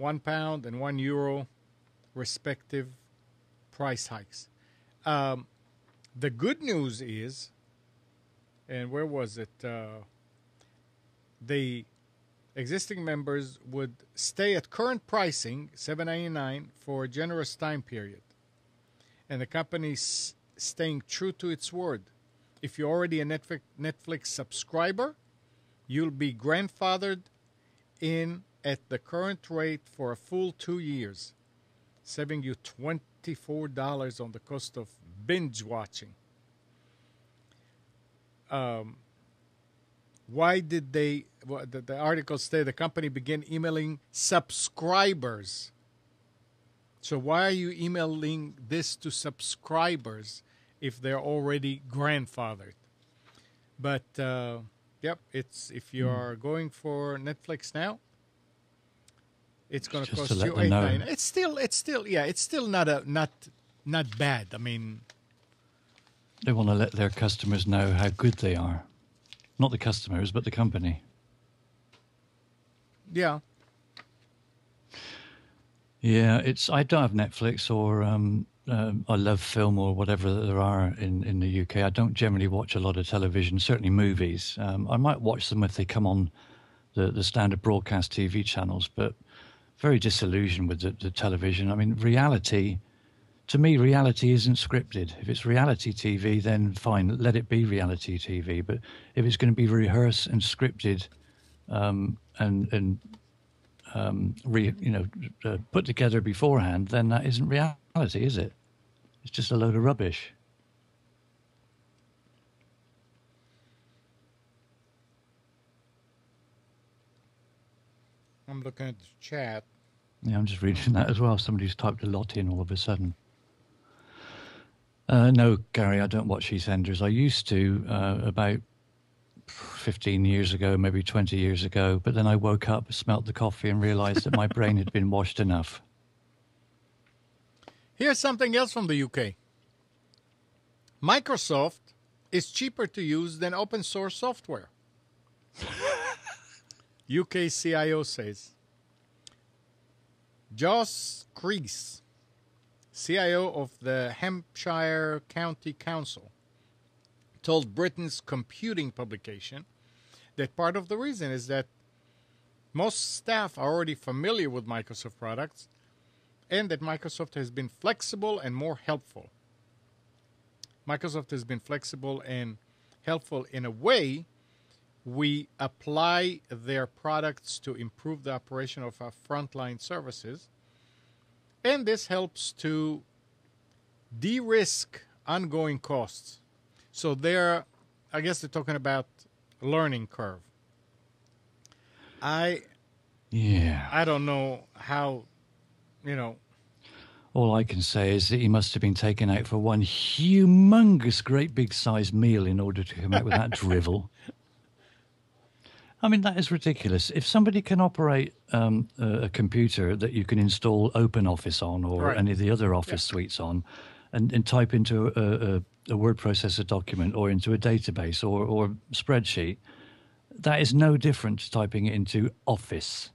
£1 and €1 respective price hikes. The good news is, and where was it? The existing members would stay at current pricing, $7.99, for a generous time period. And the company's staying true to its word. If you're already a Netflix subscriber, you'll be grandfathered in at the current rate for a full 2 years, saving you $24 on the cost of binge watching. Why did the articles say the company began emailing subscribers? So why are you emailing this to subscribers if they're already grandfathered? But it's if you are going for Netflix now, it's going to cost you $8.99. It's still not bad. I mean, they want to let their customers know how good they are. Not the customers, but the company. Yeah. Yeah, I don't have Netflix or I love film or whatever there are in the UK. I don't generally watch a lot of television, certainly movies. I might watch them if they come on the standard broadcast TV channels, but very disillusioned with the television. I mean, to me, reality isn't scripted. If it's reality TV, then fine, let it be reality TV. But if it's going to be rehearsed and scripted put together beforehand, then that isn't reality, is it? It's just a load of rubbish. I'm looking at the chat. Yeah, I'm just reading that as well. Somebody's typed a lot in all of a sudden. No, Gary, I don't watch EastEnders. I used to about 15 years ago, maybe 20 years ago, but then I woke up, smelt the coffee, and realized that my brain had been washed enough. Here's something else from the UK. Microsoft is cheaper to use than open source software. UK CIO says. Joss Crease, CIO of the Hampshire County Council, told Britain's computing publication that part of the reason is that most staff are already familiar with Microsoft products and that Microsoft has been flexible and more helpful. Microsoft has been flexible and helpful in a way. We apply their products to improve the operation of our frontline services, and this helps to de-risk ongoing costs. So I guess they're talking about learning curve. I don't know how, All I can say is that he must have been taken out for one humongous, great big sized meal in order to come out with that drivel. I mean, that is ridiculous. If somebody can operate a computer that you can install OpenOffice on or any of the other Office suites on and type into a word processor document or into a database or spreadsheet, that is no different to typing it into Office.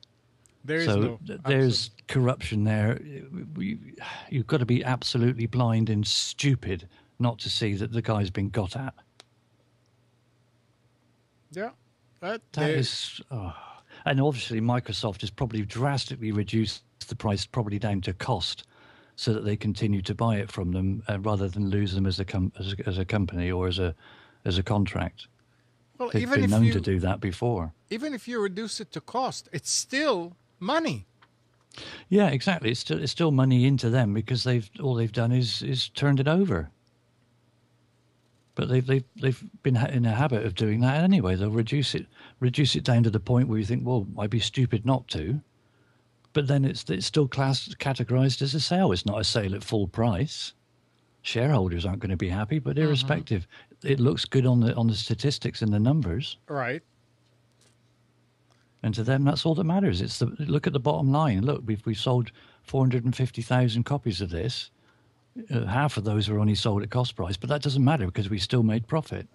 There's corruption there. You've got to be absolutely blind and stupid not to see that the guy's been got at. Yeah. That is... And obviously Microsoft has probably drastically reduced the price probably down to cost so that they continue to buy it from them rather than lose them as a company or as a contract. Well, They've been known to do that before. Even if you reduce it to cost, it's still money. Yeah, exactly. It's still money into them because all they've done is turned it over. But they've been in a habit of doing that anyway. They'll reduce it down to the point where you think, well, I'd be stupid not to. But then it's still categorized as a sale. It's not a sale at full price. Shareholders aren't going to be happy, but irrespective, it looks good on the statistics and the numbers. Right. And to them, that's all that matters. Look at the bottom line. Look, we've sold 450,000 copies of this. Half of those were only sold at cost price, but that doesn't matter because we still made profit.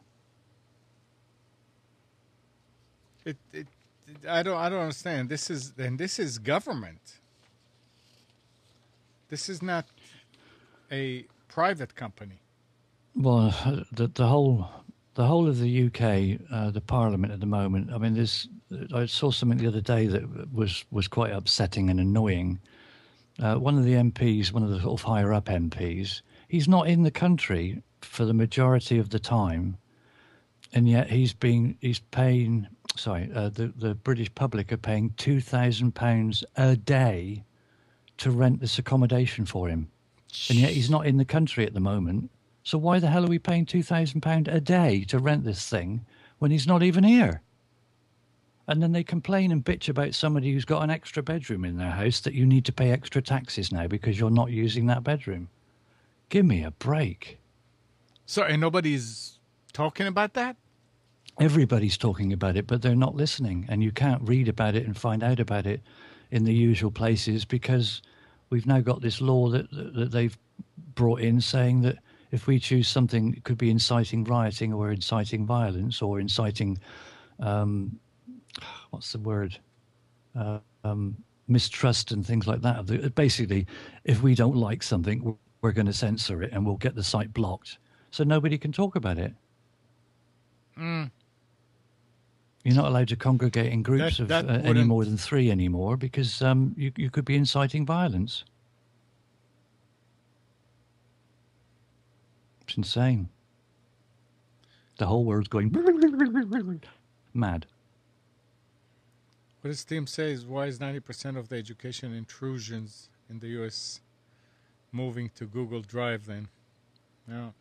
I don't understand. This is government. This is not a private company. Well, the whole of the UK, the Parliament at the moment. I mean, I saw something the other day that was quite upsetting and annoying. One of the MPs, one of the sort of higher up MPs, he's not in the country for the majority of the time, and yet the British public are paying £2,000 a day to rent this accommodation for him, and yet he's not in the country at the moment. So why the hell are we paying £2,000 a day to rent this thing when he's not even here? And then they complain and bitch about somebody who's got an extra bedroom in their house that you need to pay extra taxes now because you're not using that bedroom. Give me a break. So, and nobody's talking about that? Everybody's talking about it, but they're not listening. And you can't read about it and find out about it in the usual places because we've now got this law that they've brought in saying that if we choose something, it could be inciting rioting or inciting violence or inciting... what's the word? Mistrust and things like that. Basically, if we don't like something, we're going to censor it and we'll get the site blocked. So nobody can talk about it. You're not allowed to congregate in groups of any more than 3 anymore because you could be inciting violence. It's insane. The whole world's going mad. What does Tim say is why is 90% of the education intrusions in the U.S. moving to Google Drive then? No.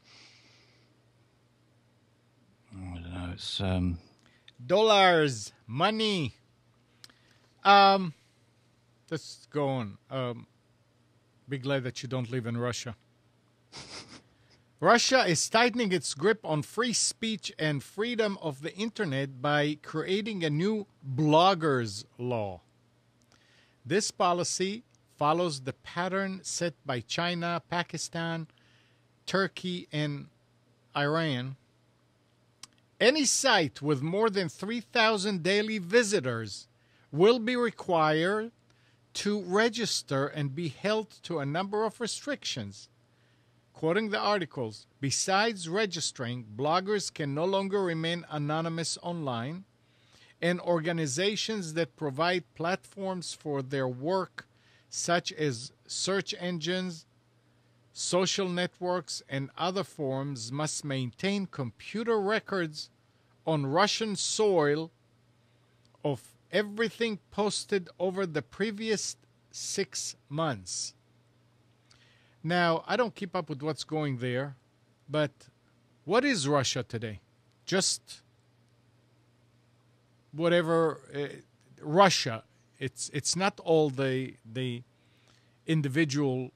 I don't know. It's dollars, money. let's go on. Be glad that you don't live in Russia. Russia is tightening its grip on free speech and freedom of the internet by creating a new bloggers law. This policy follows the pattern set by China, Pakistan, Turkey, and Iran. Any site with more than 3,000 daily visitors will be required to register and be held to a number of restrictions. Quoting the articles, besides registering, bloggers can no longer remain anonymous online, and organizations that provide platforms for their work, such as search engines, social networks, and other forums, must maintain computer records on Russian soil of everything posted over the previous 6 months. Now, I don't keep up with what's going there, but what is Russia today? Just whatever. Russia. It's not all the individual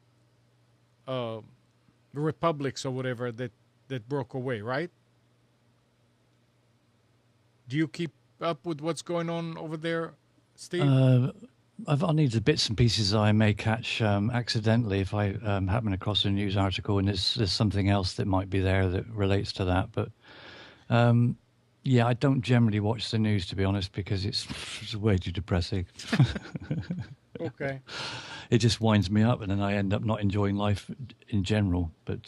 republics or whatever that broke away, right? Do you keep up with what's going on over there, Steve? I need the bits and pieces I may catch accidentally if I happen across a news article and there's something else that might be there that relates to that. But yeah, I don't generally watch the news, to be honest, because it's way too depressing. Okay. It just winds me up, and then I end up not enjoying life in general. But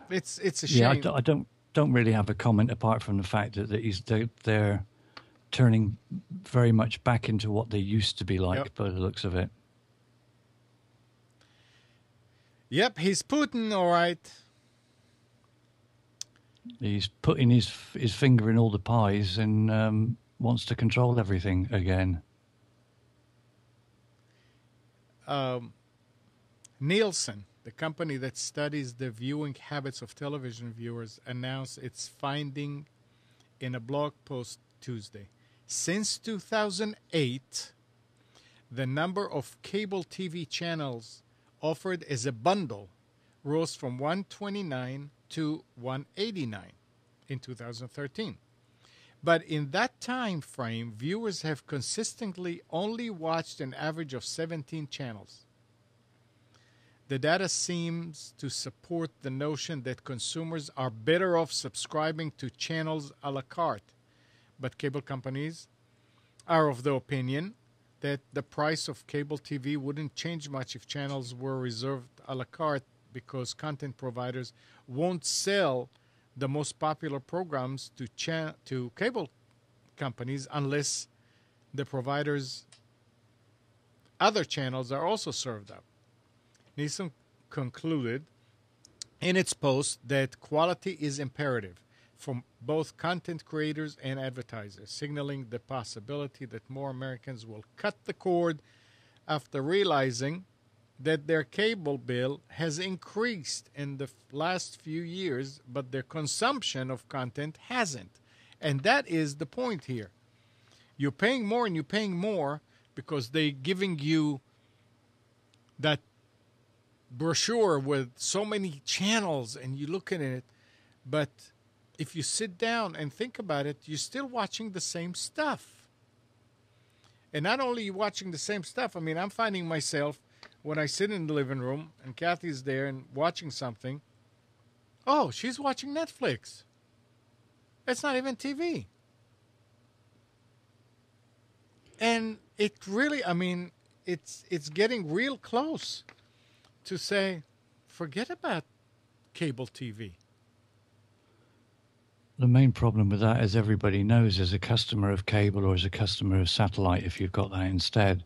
it's a shame. Yeah, I don't really have a comment apart from the fact that they're turning very much back into what they used to be like, Yep. by the looks of it. Yep, he's Putin, all right. He's putting his finger in all the pies and wants to control everything again. Nielsen, the company that studies the viewing habits of television viewers, announced its finding in a blog post Tuesday. Since 2008, the number of cable TV channels offered as a bundle rose from 129 to 189 in 2013. But in that time frame, viewers have consistently only watched an average of 17 channels. The data seems to support the notion that consumers are better off subscribing to channels a la carte, but cable companies are of the opinion that the price of cable TV wouldn't change much if channels were reserved a la carte, because content providers won't sell the most popular programs to cable companies unless the providers' other channels are also served up. Nielsen concluded in its post that quality is imperative from both content creators and advertisers, signaling the possibility that more Americans will cut the cord after realizing that their cable bill has increased in the last few years, but their consumption of content hasn't. And that is the point here. You're paying more and you're paying more because they're giving you that brochure with so many channels and you look at it. But if you sit down and think about it, you're still watching the same stuff. And not only are you watching the same stuff, I mean, I'm finding myself when I sit in the living room and Kathy's there and watching something, oh, she's watching Netflix. It's not even TV. And it really, I mean, it's getting real close to say, forget about cable TV. The main problem with that, as everybody knows, as a customer of cable or as a customer of satellite, if you've got that instead,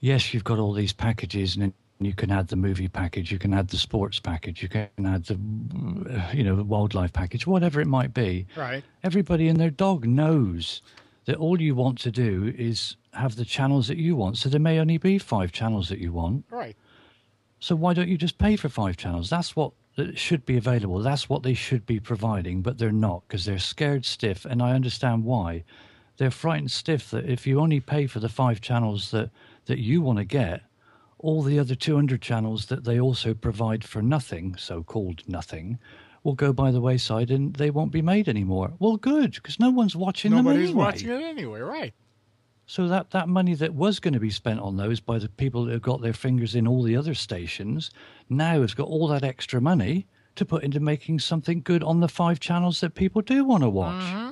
yes, you've got all these packages, and you can add the movie package, you can add the sports package, you can add the, the wildlife package, whatever it might be. Right. Everybody and their dog knows that all you want to do is have the channels that you want. So there may only be 5 channels that you want. Right. So why don't you just pay for 5 channels? That's what should be available. That's what they should be providing, but they're not, because they're scared stiff, and I understand why. they're frightened stiff that if you only pay for the 5 channels that you want to get, all the other 200 channels that they also provide for nothing, so-called nothing, will go by the wayside and they won't be made anymore. Well, good, because no one's watching them anyway. Nobody's watching it anyway, right? So that money that was going to be spent on those by the people that have got their fingers in all the other stations now has got all that extra money to put into making something good on the 5 channels that people do want to watch. Mm-hmm.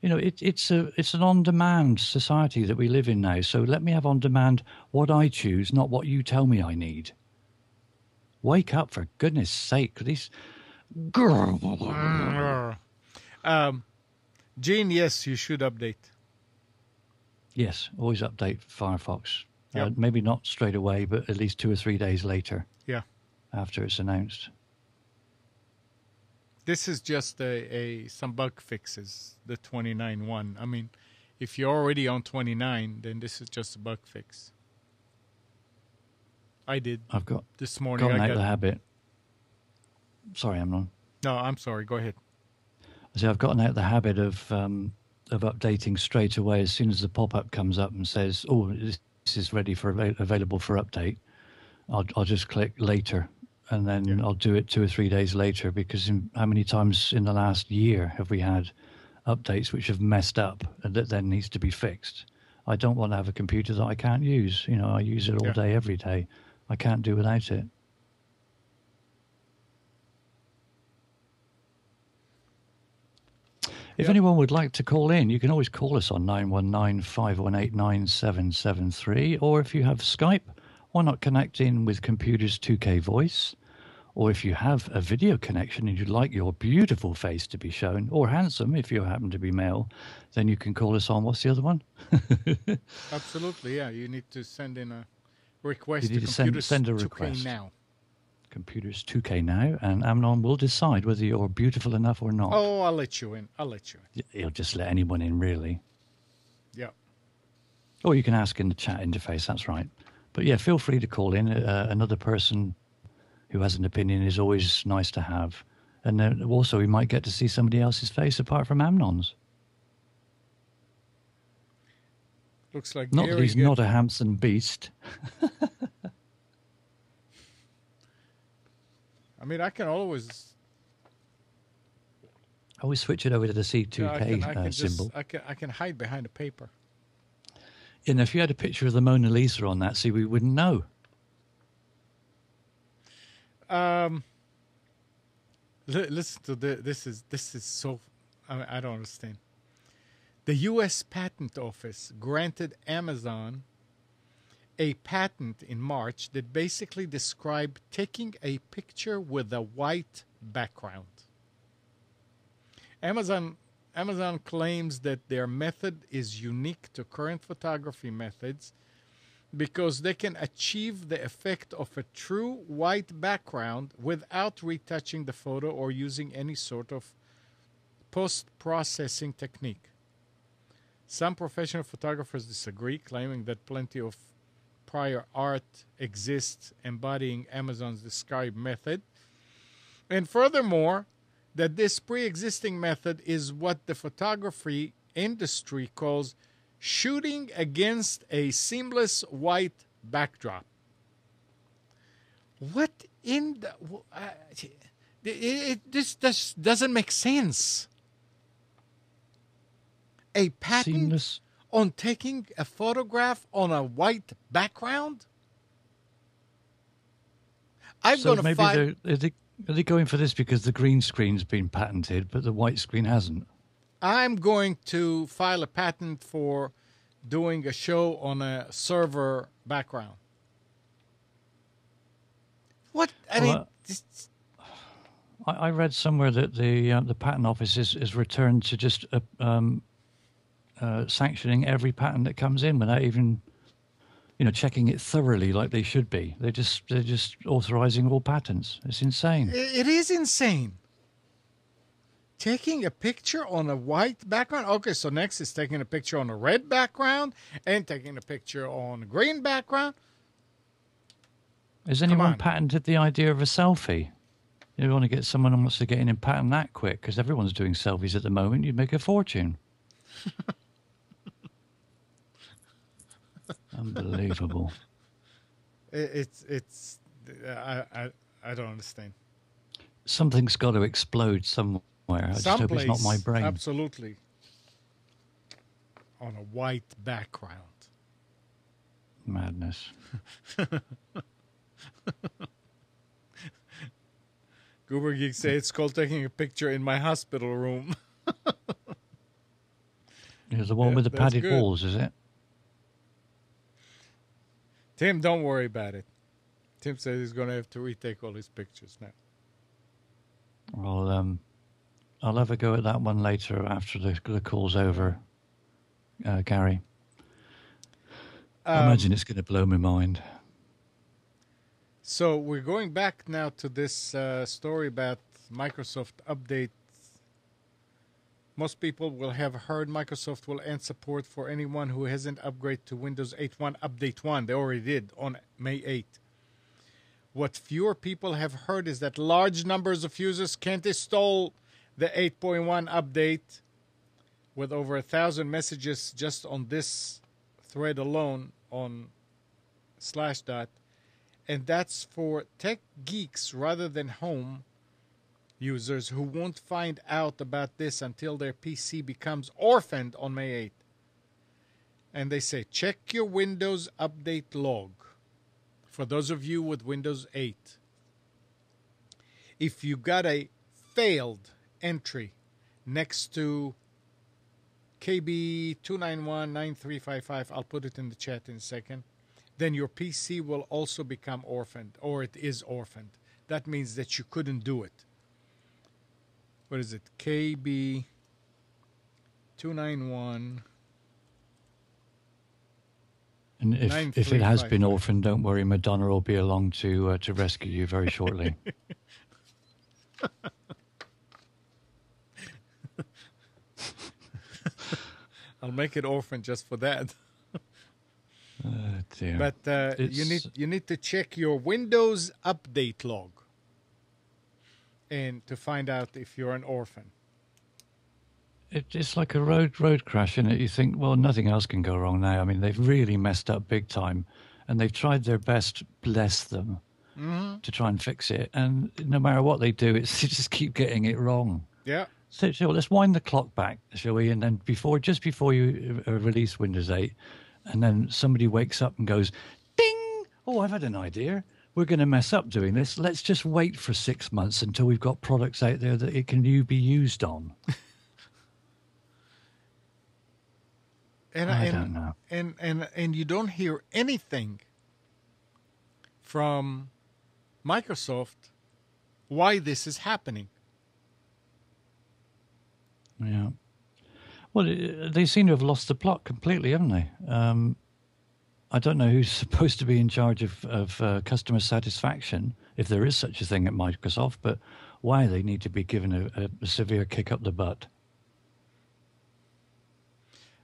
You know, it's an on-demand society that we live in now. So let me have on demand what I choose, not what you tell me I need. Wake up, for goodness sake! These. Gene, yes, you should update. Yes, always update Firefox. Yep. Maybe not straight away, but at least 2 or 3 days later. Yeah. After it's announced. This is just some bug fixes, the 29 one. I mean, if you're already on 29, then this is just a bug fix. I've got this morning. Gotten out of the habit. Sorry, Amnon. No, I'm sorry. Go ahead. I say I've gotten out of the habit of updating straight away as soon as the pop-up comes up and says, "Oh, this is ready for available for update." I'll just click later. And then I'll do it 2 or 3 days later, because how many times in the last year have we had updates which have messed up and that then needs to be fixed? I don't want to have a computer that I can't use. You know, I use it all day, every day. I can't do without it. If anyone would like to call in, you can always call us on 919-518-9773. Or if you have Skype, why not connect in with Computers 2K Voice? Or if you have a video connection and you'd like your beautiful face to be shown, or handsome if you happen to be male, then you can call us on, what's the other one? Absolutely, yeah. You need to send in a request to send a request. 2K now. Computers 2K now, and Amnon will decide whether you're beautiful enough or not. Oh, I'll let you in. He'll just let anyone in, really. Yeah. Or you can ask in the chat interface, that's right. But yeah, feel free to call in. Another person who has an opinion is always nice to have. And then also we might get to see somebody else's face apart from Amnon's. Looks like not that he's not a handsome beast. I mean, I can always switch it over to the C2K symbol. I can hide behind a paper. And if you had a picture of the Mona Lisa on that, see, we wouldn't know. Listen to this. This is so. I don't understand. The U.S. Patent Office granted Amazon a patent in March that basically described taking a picture with a white background. Amazon claims that their method is unique to current photography methods because they can achieve the effect of a true white background without retouching the photo or using any sort of post-processing technique. Some professional photographers disagree, claiming that plenty of prior art exists embodying Amazon's described method. And furthermore, that this pre-existing method is what the photography industry calls shooting against a seamless white backdrop. What in the... this doesn't make sense. A patent Seamless. On taking a photograph on a white background? I'm going to find... Are they going for this because the green screen's been patented, but the white screen hasn't? I'm going to file a patent for doing a show on a server background. What? I read somewhere that the patent office is returned to just sanctioning every patent that comes in without even, checking it thoroughly like they should be. They're just authorizing all patents. It's insane. It is insane. Taking a picture on a white background. Okay, so next is taking a picture on a red background and taking a picture on a green background. Has anyone patented the idea of a selfie? You want to get someone who wants to get in and patent that quick, because everyone's doing selfies at the moment. You'd make a fortune. Unbelievable. It's I don't understand. Something's got to explode somewhere. I just hope it's not my brain. Absolutely. On a white background. Madness. Goober Geek say it's called taking a picture in my hospital room. It's the one with the padded good. walls, is it? Tim, don't worry about it. Tim says he's going to have to retake all his pictures now. Well, I'll have a go at that one later after the call's over, Gary. I imagine it's going to blow my mind. So we're going back now to this story about Microsoft updates. Most people will have heard Microsoft will end support for anyone who hasn't upgraded to Windows 8.1 Update 1. They already did on May 8th. What fewer people have heard is that large numbers of users can't install the 8.1 update, with over 1,000 messages just on this thread alone on Slashdot. And that's for tech geeks rather than home users who won't find out about this until their PC becomes orphaned on May 8th. And they say, check your Windows update log. For those of you with Windows 8, if you got a failed entry next to KB2919355, I'll put it in the chat in a second, then your PC will also become orphaned, or it is orphaned. That means that you couldn't do it. What is it? KB291. And if it has been orphaned, don't worry, Madonna will be along to rescue you very shortly. I'll make it orphan just for that. Dear. But you need to check your Windows update log and to find out if you're an orphan. It's like a road crash, isn't it? You think, well, nothing else can go wrong now. I mean, they've really messed up big time, and they've tried their best, bless them, to try and fix it. And no matter what they do, they just keep getting it wrong. Yeah. So let's wind the clock back, shall we? And then just before you release Windows 8, and then somebody wakes up and goes, ding! Oh, I've had an idea. We're going to mess up doing this. Let's just wait for 6 months until we've got products out there that it can be used on. I don't know. And you don't hear anything from Microsoft why this is happening. Yeah. Well, they seem to have lost the plot completely, haven't they? I don't know who's supposed to be in charge of customer satisfaction, if there is such a thing at Microsoft, but why they need to be given a severe kick up the butt.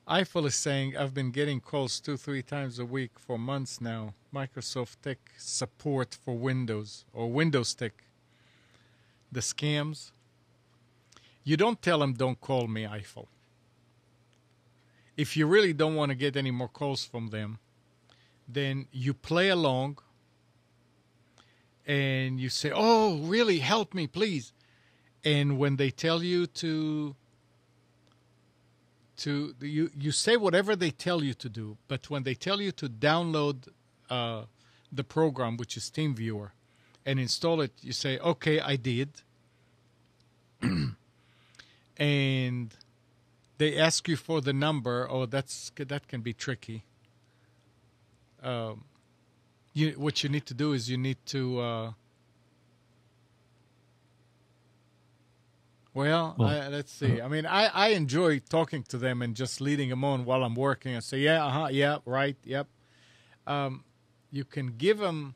Eiffel is saying, I've been getting calls 2-3 times a week for months now. Microsoft Tech support for Windows, or Windows Tech. The scams. You don't tell them, don't call me, Eiffel. If you really don't want to get any more calls from them, then you play along and you say, oh, really, help me, please. And when they tell you you say whatever they tell you to do, but when they tell you to download the program, which is TeamViewer, and install it, you say, okay, I did. And they ask you for the number. Oh, that can be tricky. What you need to do is you need to let's see. I mean, I enjoy talking to them and just leading them on while I'm working and say, yeah, right, yep. You can give them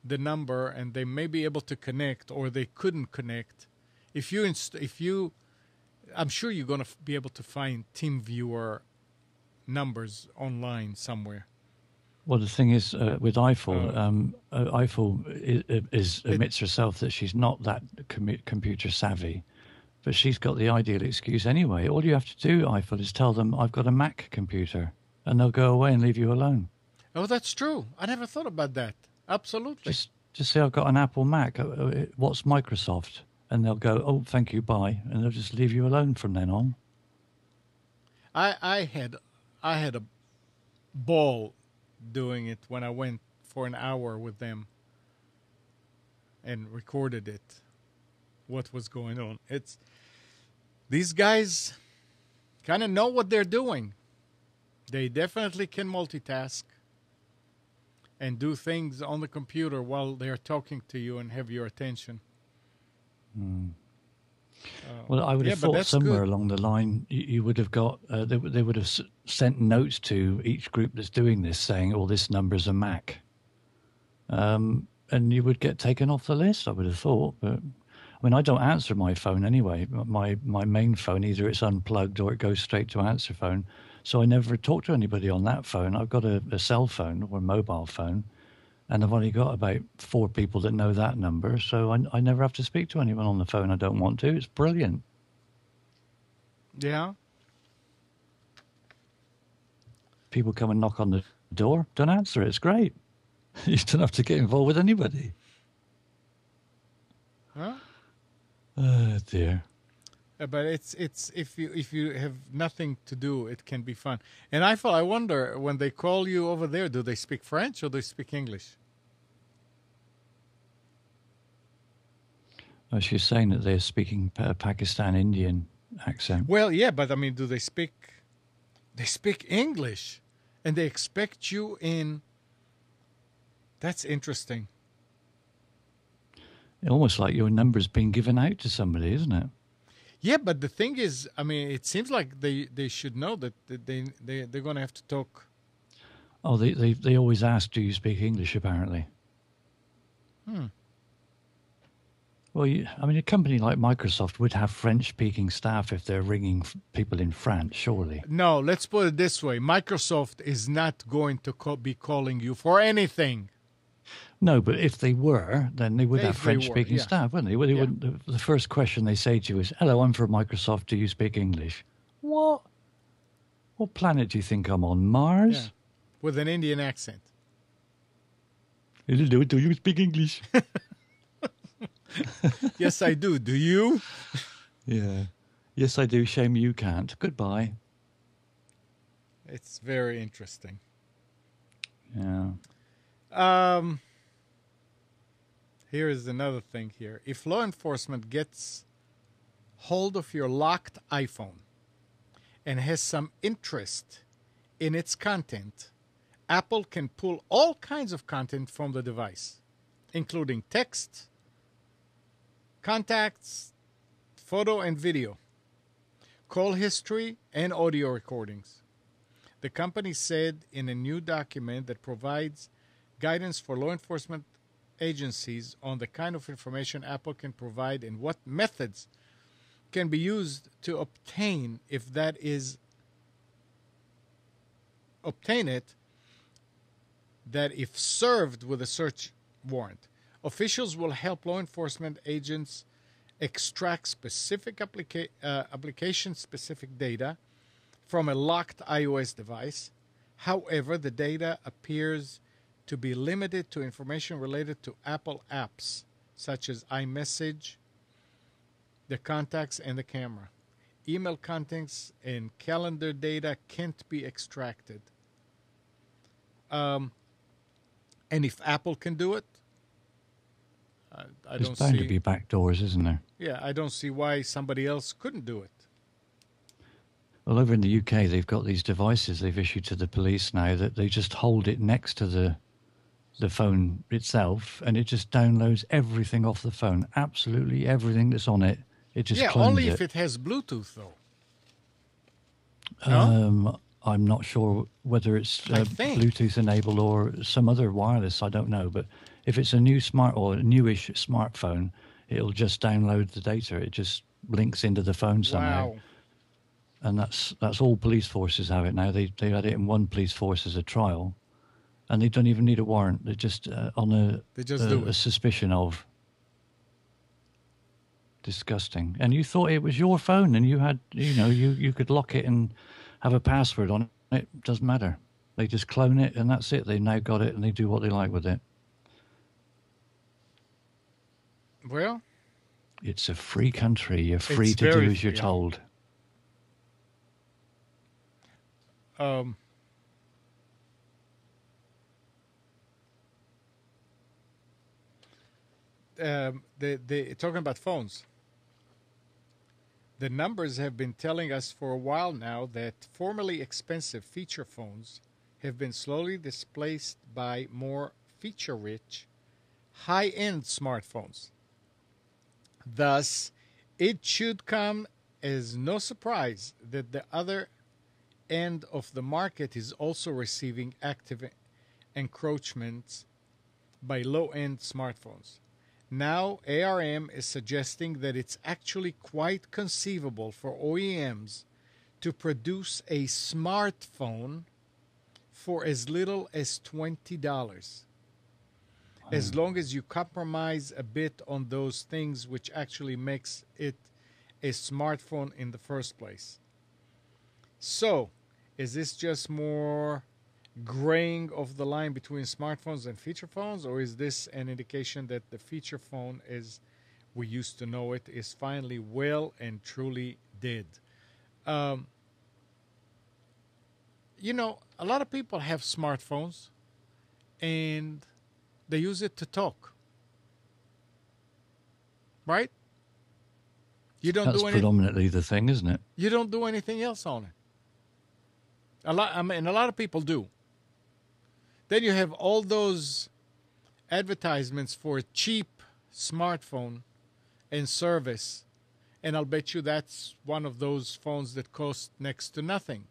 the number and they may be able to connect, or they couldn't connect. I'm sure you're going to be able to find TeamViewer numbers online somewhere. Well, the thing is, with Eiffel, Eiffel admits herself that she's not that computer savvy. But she's got the ideal excuse anyway. All you have to do, Eiffel, is tell them I've got a Mac computer, and they'll go away and leave you alone. Oh, that's true. I never thought about that. Absolutely. Just say I've got an Apple Mac. What's Microsoft? And they'll go, oh, thank you, bye, and they'll just leave you alone from then on. I had a ball doing it when I went for an hour with them and recorded it. What was going on? These guys kind of know what they're doing. They definitely can multitask and do things on the computer while they're talking to you and have your attention. Well, I would have thought somewhere along the line you would have got, they would have sent notes to each group that's doing this saying, oh, this number's a Mac. And you would get taken off the list, I would have thought. But I mean, I don't answer my phone anyway. My main phone, either it's unplugged or it goes straight to answer phone. So I never talk to anybody on that phone. I've got a cell phone or a mobile phone, and I've only got about 4 people that know that number. So I never have to speak to anyone on the phone I don't want to. It's brilliant. Yeah. People come and knock on the door. Don't answer it. It's great. You don't have to get involved with anybody. Huh? Oh, dear. But it's if you have nothing to do, it can be fun. And I wonder, when they call you over there, do they speak French or do they speak English? Well, she's saying that they're speaking Pakistan Indian accent. Well, yeah, but I mean, do they speak? They speak English, and they expect you in. That's interesting. Almost like your number's been given out to somebody, isn't it? Yeah, but the thing is, I mean, it seems like they should know that they're going to have to talk. Oh, they always ask, do you speak English, apparently? Well, I mean, a company like Microsoft would have French-speaking staff if they're ringing people in France, surely. No, let's put it this way. Microsoft is not going to be calling you for anything. No, but if they were, then they would have French-speaking staff, wouldn't they? Well, wouldn't, the first question they say to you is, hello, I'm from Microsoft, do you speak English? What? What planet do you think I'm on? Mars? Yeah. With an Indian accent. Hello, do you speak English? Yes, I do. Do you? Yeah. Yes, I do. Shame you can't. Goodbye. It's very interesting. Yeah. Here is another thing here. If law enforcement gets hold of your locked iPhone and has some interest in its content, Apple can pull all kinds of content from the device, including text, contacts, photo and video, call history, and audio recordings. The company said in a new document that provides guidance for law enforcement agencies on the kind of information Apple can provide and what methods can be used to obtain it, that if served with a search warrant, officials will help law enforcement agents extract specific application-specific data from a locked iOS device. However, the data appears to be limited to information related to Apple apps, such as iMessage, the contacts, and the camera. Email contents and calendar data can't be extracted. And if Apple can do it, I don't see... There's bound to be backdoors, isn't there? Yeah, I don't see why somebody else couldn't do it. Well, over in the UK, they've got these devices they've issued to the police now that they just hold it next to the phone itself, and it just downloads everything off the phone. Absolutely everything that's on it. It just clones only it. if it has Bluetooth, though. No? I'm not sure whether it's Bluetooth enabled or some other wireless. I don't know, but if it's a new newish smartphone, it'll just download the data. It just links into the phone somehow. Wow. And that's all police forces have it now. They had it in one police force as a trial, and they don't even need a warrant. They're just on a suspicion of. Disgusting. And you thought it was your phone, and you had, you could lock it and have a password on it. It doesn't matter. They just clone it, and that's it. They now got it, and they do what they like with it. Well, it's a free country. You're free to do as you're told. Talking about phones. The numbers have been telling us for a while now that formerly expensive feature phones have been slowly displaced by more feature-rich, high-end smartphones. Thus, it should come as no surprise that the other end of the market is also receiving active encroachments by low-end smartphones. Now, ARM is suggesting that it's actually quite conceivable for OEMs to produce a smartphone for as little as $20, as long as you compromise a bit on those things which actually makes it a smartphone in the first place. So, is this just more graying of the line between smartphones and feature phones, or is this an indication that the feature phone, as we used to know it, is finally well and truly dead? A lot of people have smartphones and they use it to talk, right? That's predominantly the thing, isn't it? You don't do anything else on it. A lot of people do. Then you have all those advertisements for a cheap smartphone and service, and I'll bet you that's one of those phones that cost next to nothing.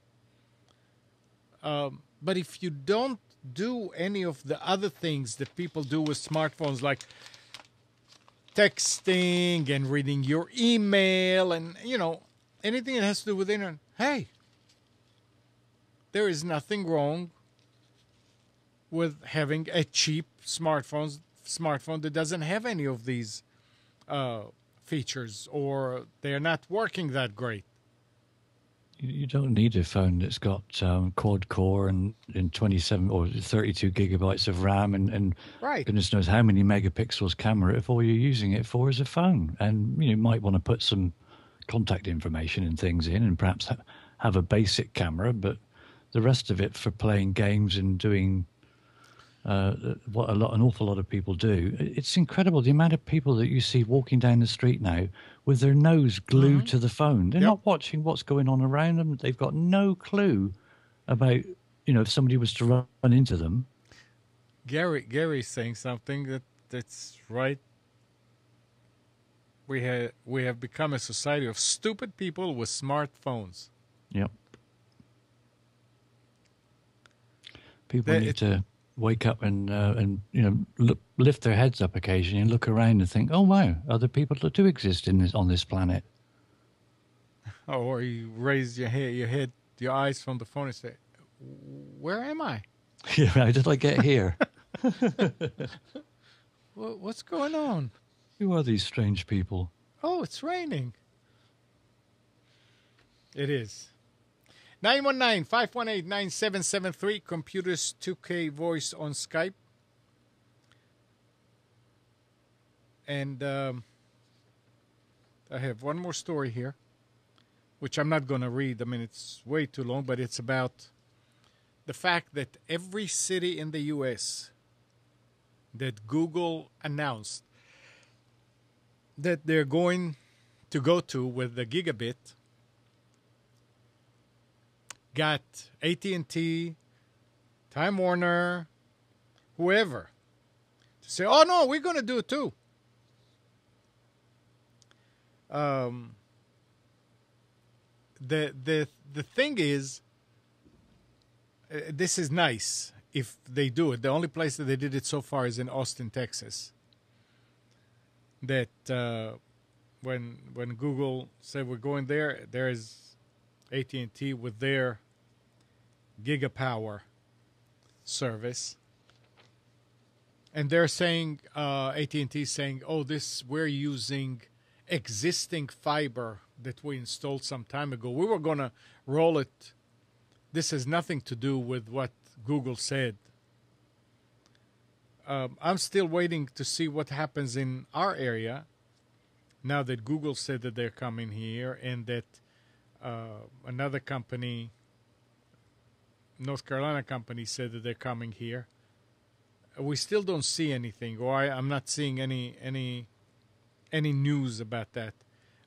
But if you don't do any of the other things that people do with smartphones, like texting and reading your email and, anything that has to do with the internet, hey, there is nothing wrong with having a cheap smartphone that doesn't have any of these features, or they're not working that great. You don't need a phone that's got quad core and 27 or 32 gigabytes of RAM and right. Goodness knows how many megapixels camera if all you're using it for is a phone. And you might want to put some contact information and things in and perhaps have a basic camera, but the rest of it for playing games and doing what an awful lot of people do. It's incredible the amount of people that you see walking down the street now with their nose glued to the phone. They're not watching what's going on around them. They've got no clue about, if somebody was to run into them. Gary's saying something that's right. We have become a society of stupid people with smartphones. Yep. People need to wake up and lift their heads up occasionally and look around and think, oh wow, other people that do exist on this planet. Oh, or you raise your eyes from the phone and say, where am I? Yeah, how did I get here? What's going on? Who are these strange people? Oh, it's raining. It is. 919-518-9773, Computers 2K voice on Skype. And I have one more story here, which I'm not going to read. I mean, it's way too long, but it's about the fact that every city in the U.S. that Google announced that they're going to go to with the gigabit got AT&T, Time Warner, whoever, to say, oh, no, we're going to do it too. The thing is, this is nice if they do it. The only place that they did it so far is in Austin, Texas. That when Google said we're going there, there is AT&T with their gigapower service, and they're saying AT&T saying, "Oh, we're using existing fiber that we installed some time ago. We were going to roll it. This has nothing to do with what Google said. I'm still waiting to see what happens in our area now that Google said that they're coming here, and that another company, North Carolina company, said that they're coming here. We still don't see anything, or I'm not seeing any news about that.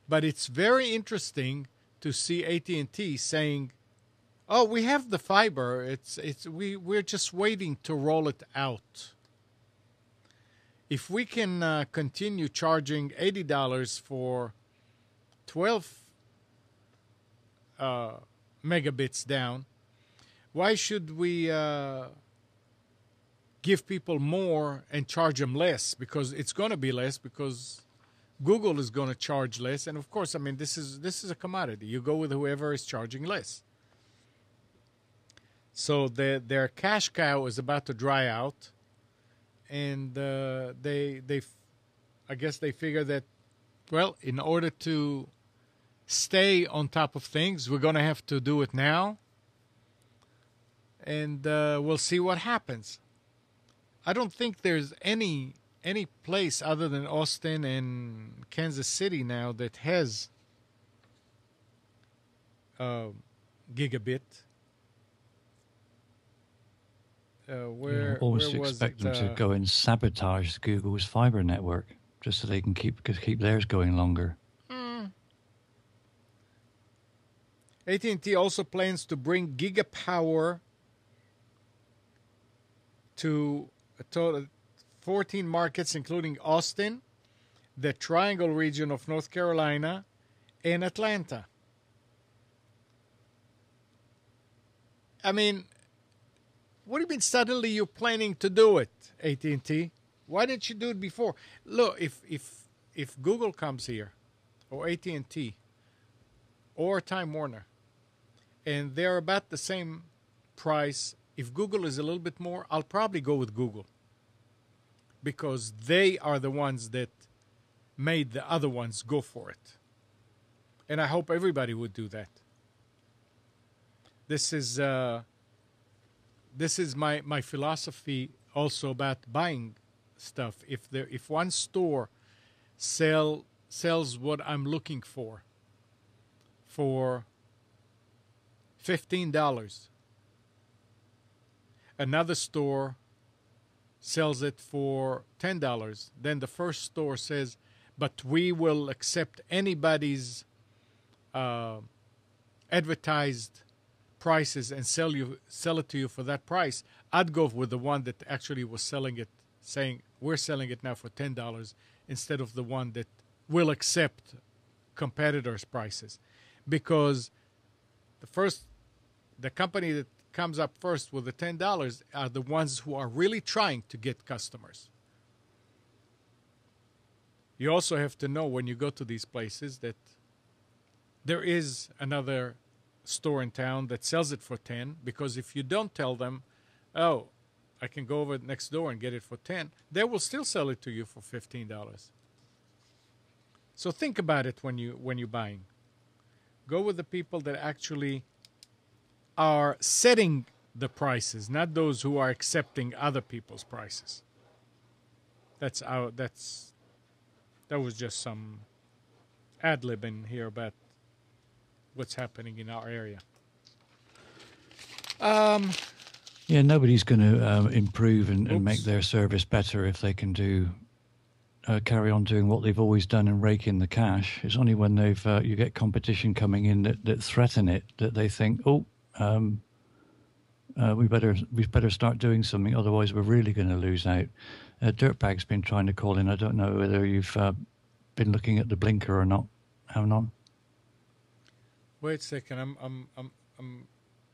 But it's very interesting to see AT&T saying, "Oh, we have the fiber. We're just waiting to roll it out." If we can continue charging $80 for 12 megabits down, why should we give people more and charge them less? Because it's going to be less, because Google is going to charge less. And of course, I mean, this is a commodity. You go with whoever is charging less. So their cash cow is about to dry out. And I guess they figure that, well, in order to stay on top of things, we're going to have to do it now. And we'll see what happens. I don't think there's any place other than Austin and Kansas City now that has gigabit. Almost expect them to go and sabotage Google's fiber network just so they can keep theirs going longer. AT&T also plans to bring Gigapower to a total 14 markets, including Austin, the Triangle region of North Carolina, and Atlanta. I mean, what do you mean suddenly you're planning to do it, AT&T? Why didn't you do it before? Look, if Google comes here, or AT&T, or Time Warner, and they're about the same price, if Google is a little bit more, I'll probably go with Google, because they are the ones that made the other ones go for it. And I hope everybody would do that. This is my philosophy also about buying stuff. If one store sells what I'm looking for $15, another store sells it for $10, then the first store says, but we will accept anybody's advertised prices and sell it to you for that price. I'd go with the one that actually was selling it, saying we're selling it now for $10, instead of the one that will accept competitors' prices, because the company that comes up first with the $10 are the ones who are really trying to get customers. You also have to know when you go to these places that there is another store in town that sells it for 10, because if you don't tell them, oh, I can go over next door and get it for 10, they will still sell it to you for $15. So think about it when you're buying. Go with the people that actually are setting the prices, not those who are accepting other people's prices. That was just some ad-libbing here about what's happening in our area. Yeah, nobody's going to improve and make their service better if they can carry on doing what they've always done and rake in the cash. It's only when you get competition coming in that threaten it that they think, we better start doing something, otherwise we're really going to lose out. Dirtbag's been trying to call in. I don't know whether you've been looking at the blinker or not. Hang on. Wait a second. I'm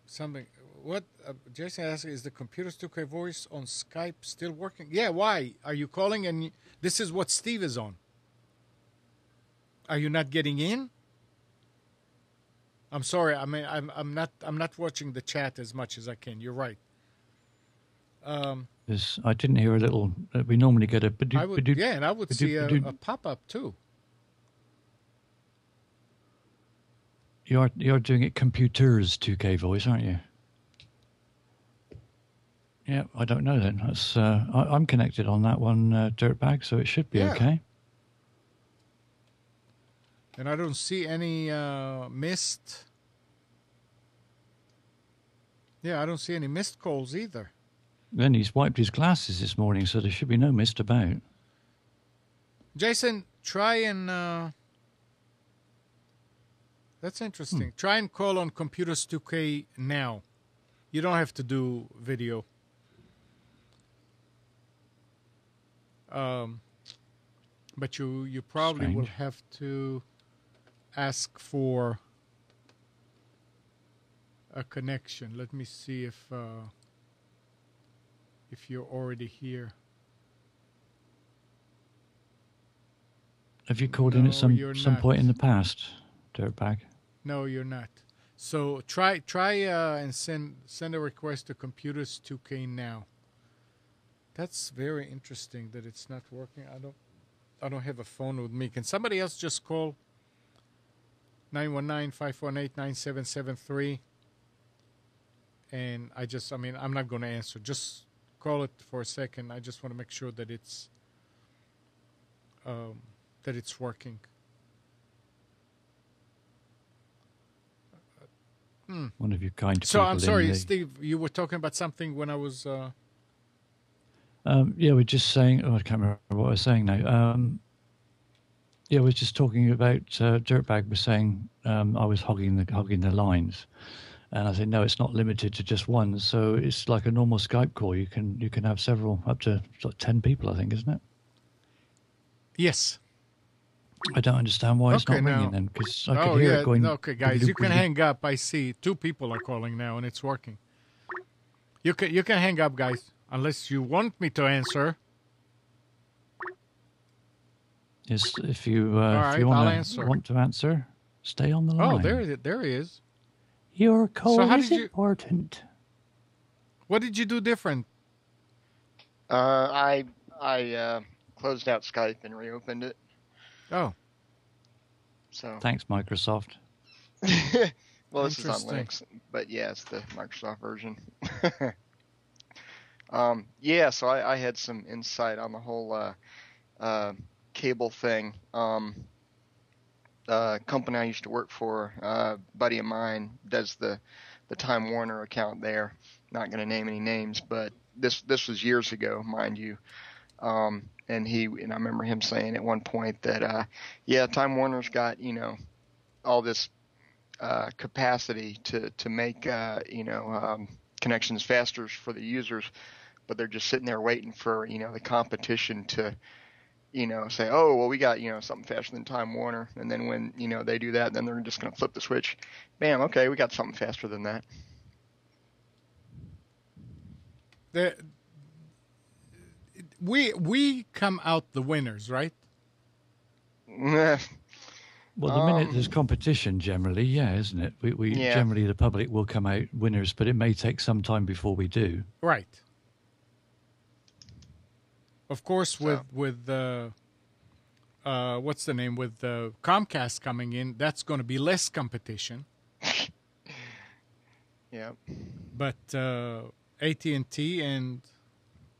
something. What Jason asked, is the Computers2know voice on Skype still working? Yeah. Why are you calling? And this is what Steve is on. Are you not getting in? I'm sorry. I mean, I'm not watching the chat as much as I can. You're right. I didn't hear a little. We normally get a. I would see a pop up too. You're doing it computers 2K voice, aren't you? Yeah, I don't know then. That's I'm connected on that one, Dirtbag, so it should be okay. And I don't see any missed. Yeah, I don't see any missed calls either. Then he's wiped his glasses this morning, so there should be no mist about. Jason, try and... That's interesting. Try and call on Computers2know now. You don't have to do video. But you probably will have to ask for a connection. Let me see if you're already here. Have you called in at some point in the past, Dirtbag? No, you're not. So try and send a request to Computers2know now. That's very interesting that it's not working. I don't have a phone with me. Can somebody else just call 919-518-9773? And I'm not going to answer. Just call it for a second. I just want to make sure that it's working. One of you kind people. So I'm sorry, Steve. You were talking about something when I was. Yeah, we're just saying. Oh, I can't remember what I was saying now. Yeah, we're just talking about Dirtbag was saying I was hogging the lines, and I said no, it's not limited to just one. So it's like a normal Skype call. You can have several, up to 10 people, I think, isn't it? Yes. I don't understand why it's not ringing then, because I could hear it going. Okay, guys, you can hang up. I see 2 people are calling now, and it's working. You can hang up, guys, unless you want me to answer. Yes, if you want to answer, stay on the line. Oh, there he is. Your call is important. What did you do different? I closed out Skype and reopened it. Oh. So thanks, Microsoft. Well, this is on Linux, but yeah, it's the Microsoft version. Yeah, so I had some insight on the whole cable thing. Company I used to work for, a buddy of mine does the Time Warner account there. Not going to name any names, but this was years ago, mind you. And I remember him saying at one point that, Time Warner's got, all this capacity to make, connections faster for the users, but they're just sitting there waiting for, the competition to, say, oh, well, we got, something faster than Time Warner. And then when, they do that, then they're just going to flip the switch. Bam, okay, we got something faster than that. We come out the winners, right? Well, the minute there's competition, generally, isn't it? We generally, the public will come out winners, but it may take some time before we do. Right. Of course, with what's the name, with Comcast coming in, that's going to be less competition. Yeah. But AT&T and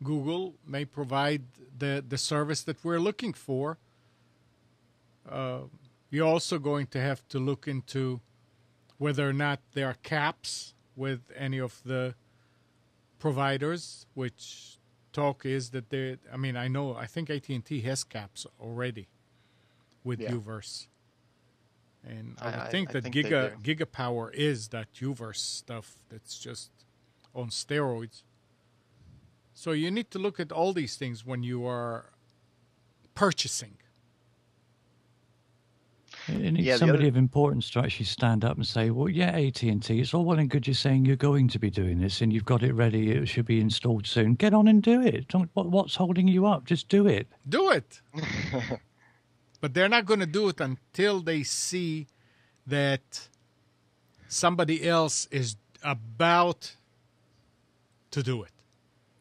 Google may provide the service that we're looking for. You're also going to have to look into whether or not there are caps with any of the providers, which talk is that I think AT&T has caps already with UVerse. And I would think that Gigapower is that UVerse stuff that's just on steroids. So you need to look at all these things when you are purchasing. It needs somebody of importance to actually stand up and say, well, AT&T, it's all well and good you're saying you're going to be doing this and you've got it ready, it should be installed soon. Get on and do it. What's holding you up? Just do it. Do it. But they're not going to do it until they see that somebody else is about to do it.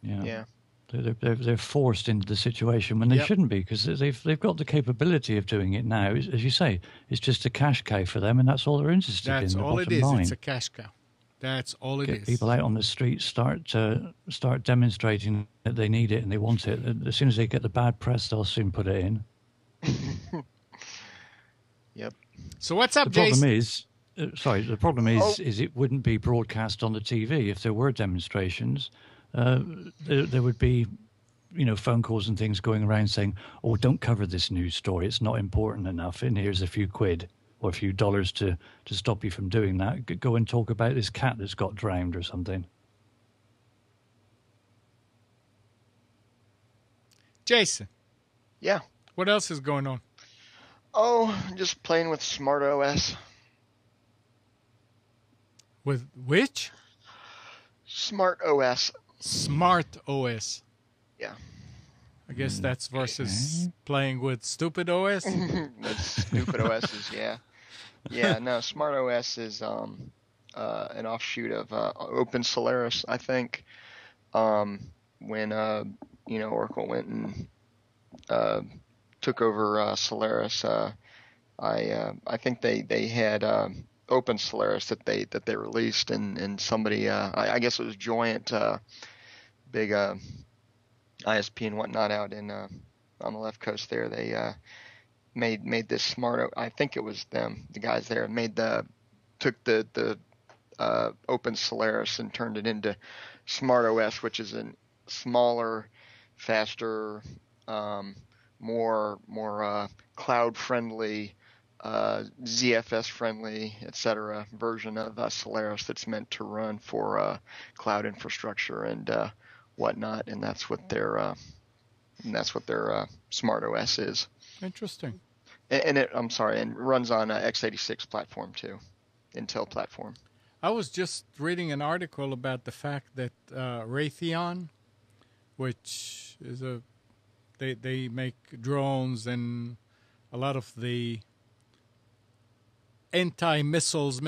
Yeah. They're forced into the situation when they shouldn't be, because they've got the capability of doing it now. As you say, it's just a cash cow for them, and that's all they're interested in. That's the all it bottom is. line. It's a cash cow. That's all it is. Get people out on the street, start demonstrating that they need it and they want it. As soon as they get the bad press, they'll soon put it in. Yep. So what's up, the problem Jason? The problem is it wouldn't be broadcast on the TV. If there were demonstrations, there would be, phone calls and things going around saying, "Oh, don't cover this news story. It's not important enough. And here's a few quid or a few dollars to stop you from doing that. Go and talk about this cat that's got drowned or something." Jason. Yeah. What else is going on? Oh, just playing with Smart OS. With which? Smart OS. Smart OS. Yeah. I guess that's versus playing with stupid OS. That's stupid OSs, yeah. Yeah, no, Smart OS is an offshoot of Open Solaris, I think. When Oracle went and took over Solaris, I think they had Open Solaris that they released, and somebody I guess it was Joyent, big ISP and whatnot out in on the left coast there. They made this smart. I think it was them, the guys there, took the Open Solaris and turned it into Smart OS, which is a smaller, faster, more cloud friendly, ZFS friendly, etc. version of Solaris that's meant to run for cloud infrastructure and whatnot, and that's what their Smart OS is. Interesting. And it runs on x86 platform too, Intel platform. I was just reading an article about the fact that Raytheon, which is they make drones and a lot of the missiles.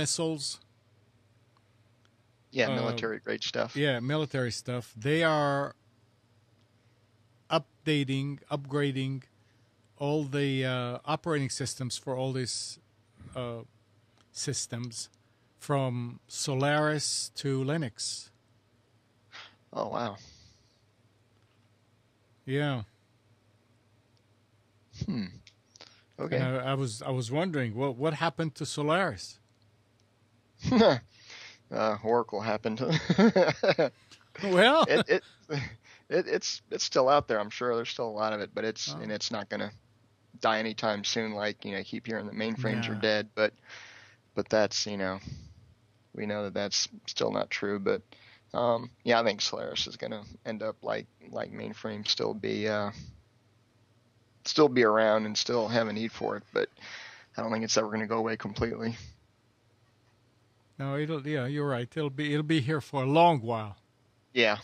Yeah, military grade stuff. Yeah, military stuff. They are upgrading all the operating systems for all these systems, from Solaris to Linux. Oh, wow. Yeah. Okay. And I was wondering, what happened to Solaris? Oracle happened. Well, it's still out there. I'm sure there's still a lot of it, but it's not going to die anytime soon. Like, keep hearing that mainframes are dead, but that's, we know that that's still not true. But I think Solaris is going to end up like mainframe, still be around and still have a need for it, but I don't think it's ever going to go away completely. No, you're right. It'll be here for a long while. Yeah.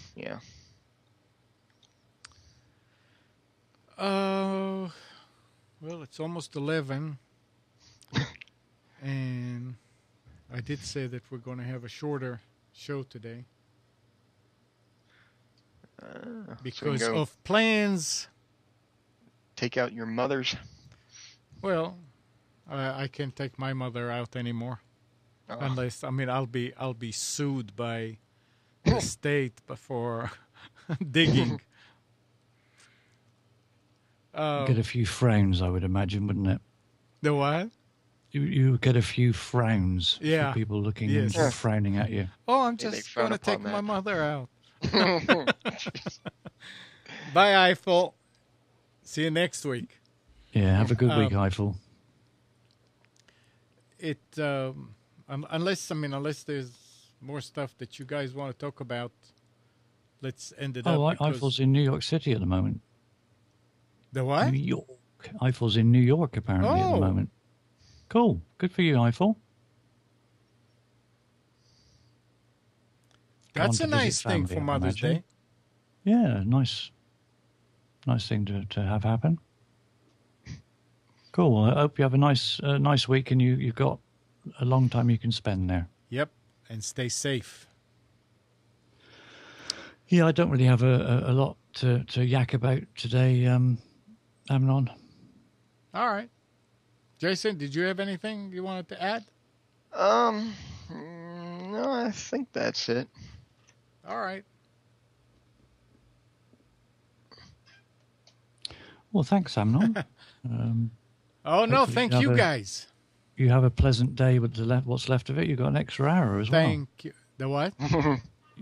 Well, it's almost 11, and I did say that we're going to have a shorter show today because of plans. Take out your mothers. Well, I can't take my mother out anymore. Unless, I'll be sued by the state for digging. Get a few frowns, I would imagine, wouldn't it? The what? You get a few frowns for people looking and frowning at you. Oh, I'm just going to take my mother out. Bye, Eiffel. See you next week. Yeah, have a good week, Eiffel. Unless there's more stuff that you guys want to talk about, let's end it up. Oh, Eiffel's in New York City at the moment. The what? New York. Eiffel's in New York apparently at the moment. Cool. Good for you, Eiffel. That's a nice thing for Mother's Day. Yeah, nice thing to have happen. Cool. I hope you have a nice week, and you've got a long time you can spend there. Yep, and stay safe. Yeah, I don't really have a lot to yak about today, Amnon. All right. Jason, did you have anything you wanted to add? No, I think that's it. All right. Well, thanks, Amnon. No, thank you guys. You have a pleasant day with what's left of it. You've got an extra hour as well. Thank you. The what?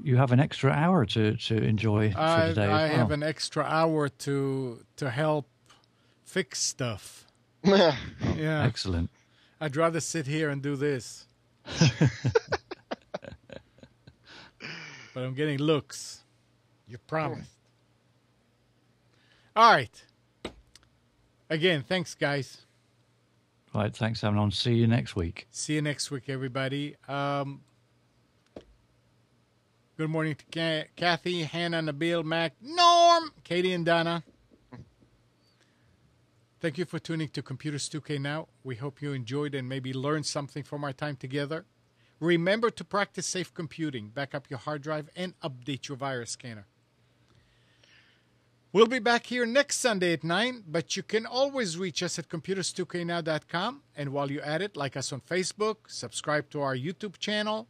You have an extra hour to enjoy for today. I have an extra hour to help fix stuff. Yeah. Excellent. I'd rather sit here and do this. But I'm getting looks. You promised. All right. Again, thanks, guys. All right, thanks, Amnon. See you next week. See you next week, everybody. Good morning to Kathy, Hannah, Nabil, Mac, Norm, Katie, and Donna. Thank you for tuning to Computers2know Now. We hope you enjoyed and maybe learned something from our time together. Remember to practice safe computing, back up your hard drive, and update your virus scanner. We'll be back here next Sunday at 9, but you can always reach us at Computers2know.com. And while you're at it, like us on Facebook, subscribe to our YouTube channel.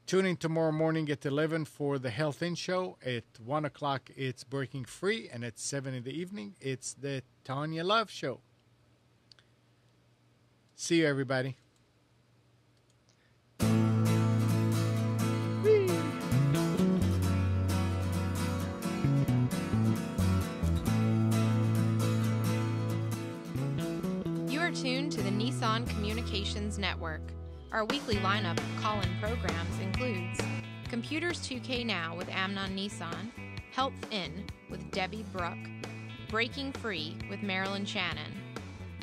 Tune in tomorrow morning at 11 for the Health In Show. At 1 o'clock, it's Breaking Free. And at 7 in the evening, it's the Tanya Love Show. See you, everybody. You are tuned to the Nissan Communications Network. Our weekly lineup of call-in programs includes Computers2know Now with Amnon Nissan, Health In with Debbie Bruck, Breaking Free with Marilyn Shannon,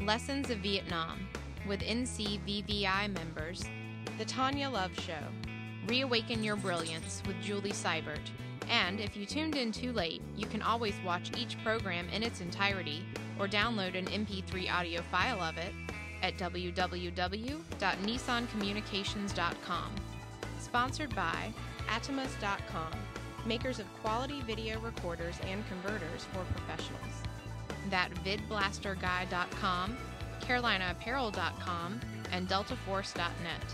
Lessons of Vietnam with NCVVI members, The Tanya Love Show, Reawaken Your Brilliance with Julie Seibert, and if you tuned in too late, you can always watch each program in its entirety or download an MP3 audio file of it at www.nissancommunications.com. Sponsored by Atomus.com, makers of quality video recorders and converters for professionals. That vidblasterguy.com, CarolinaApparel.com, and DeltaForce.net.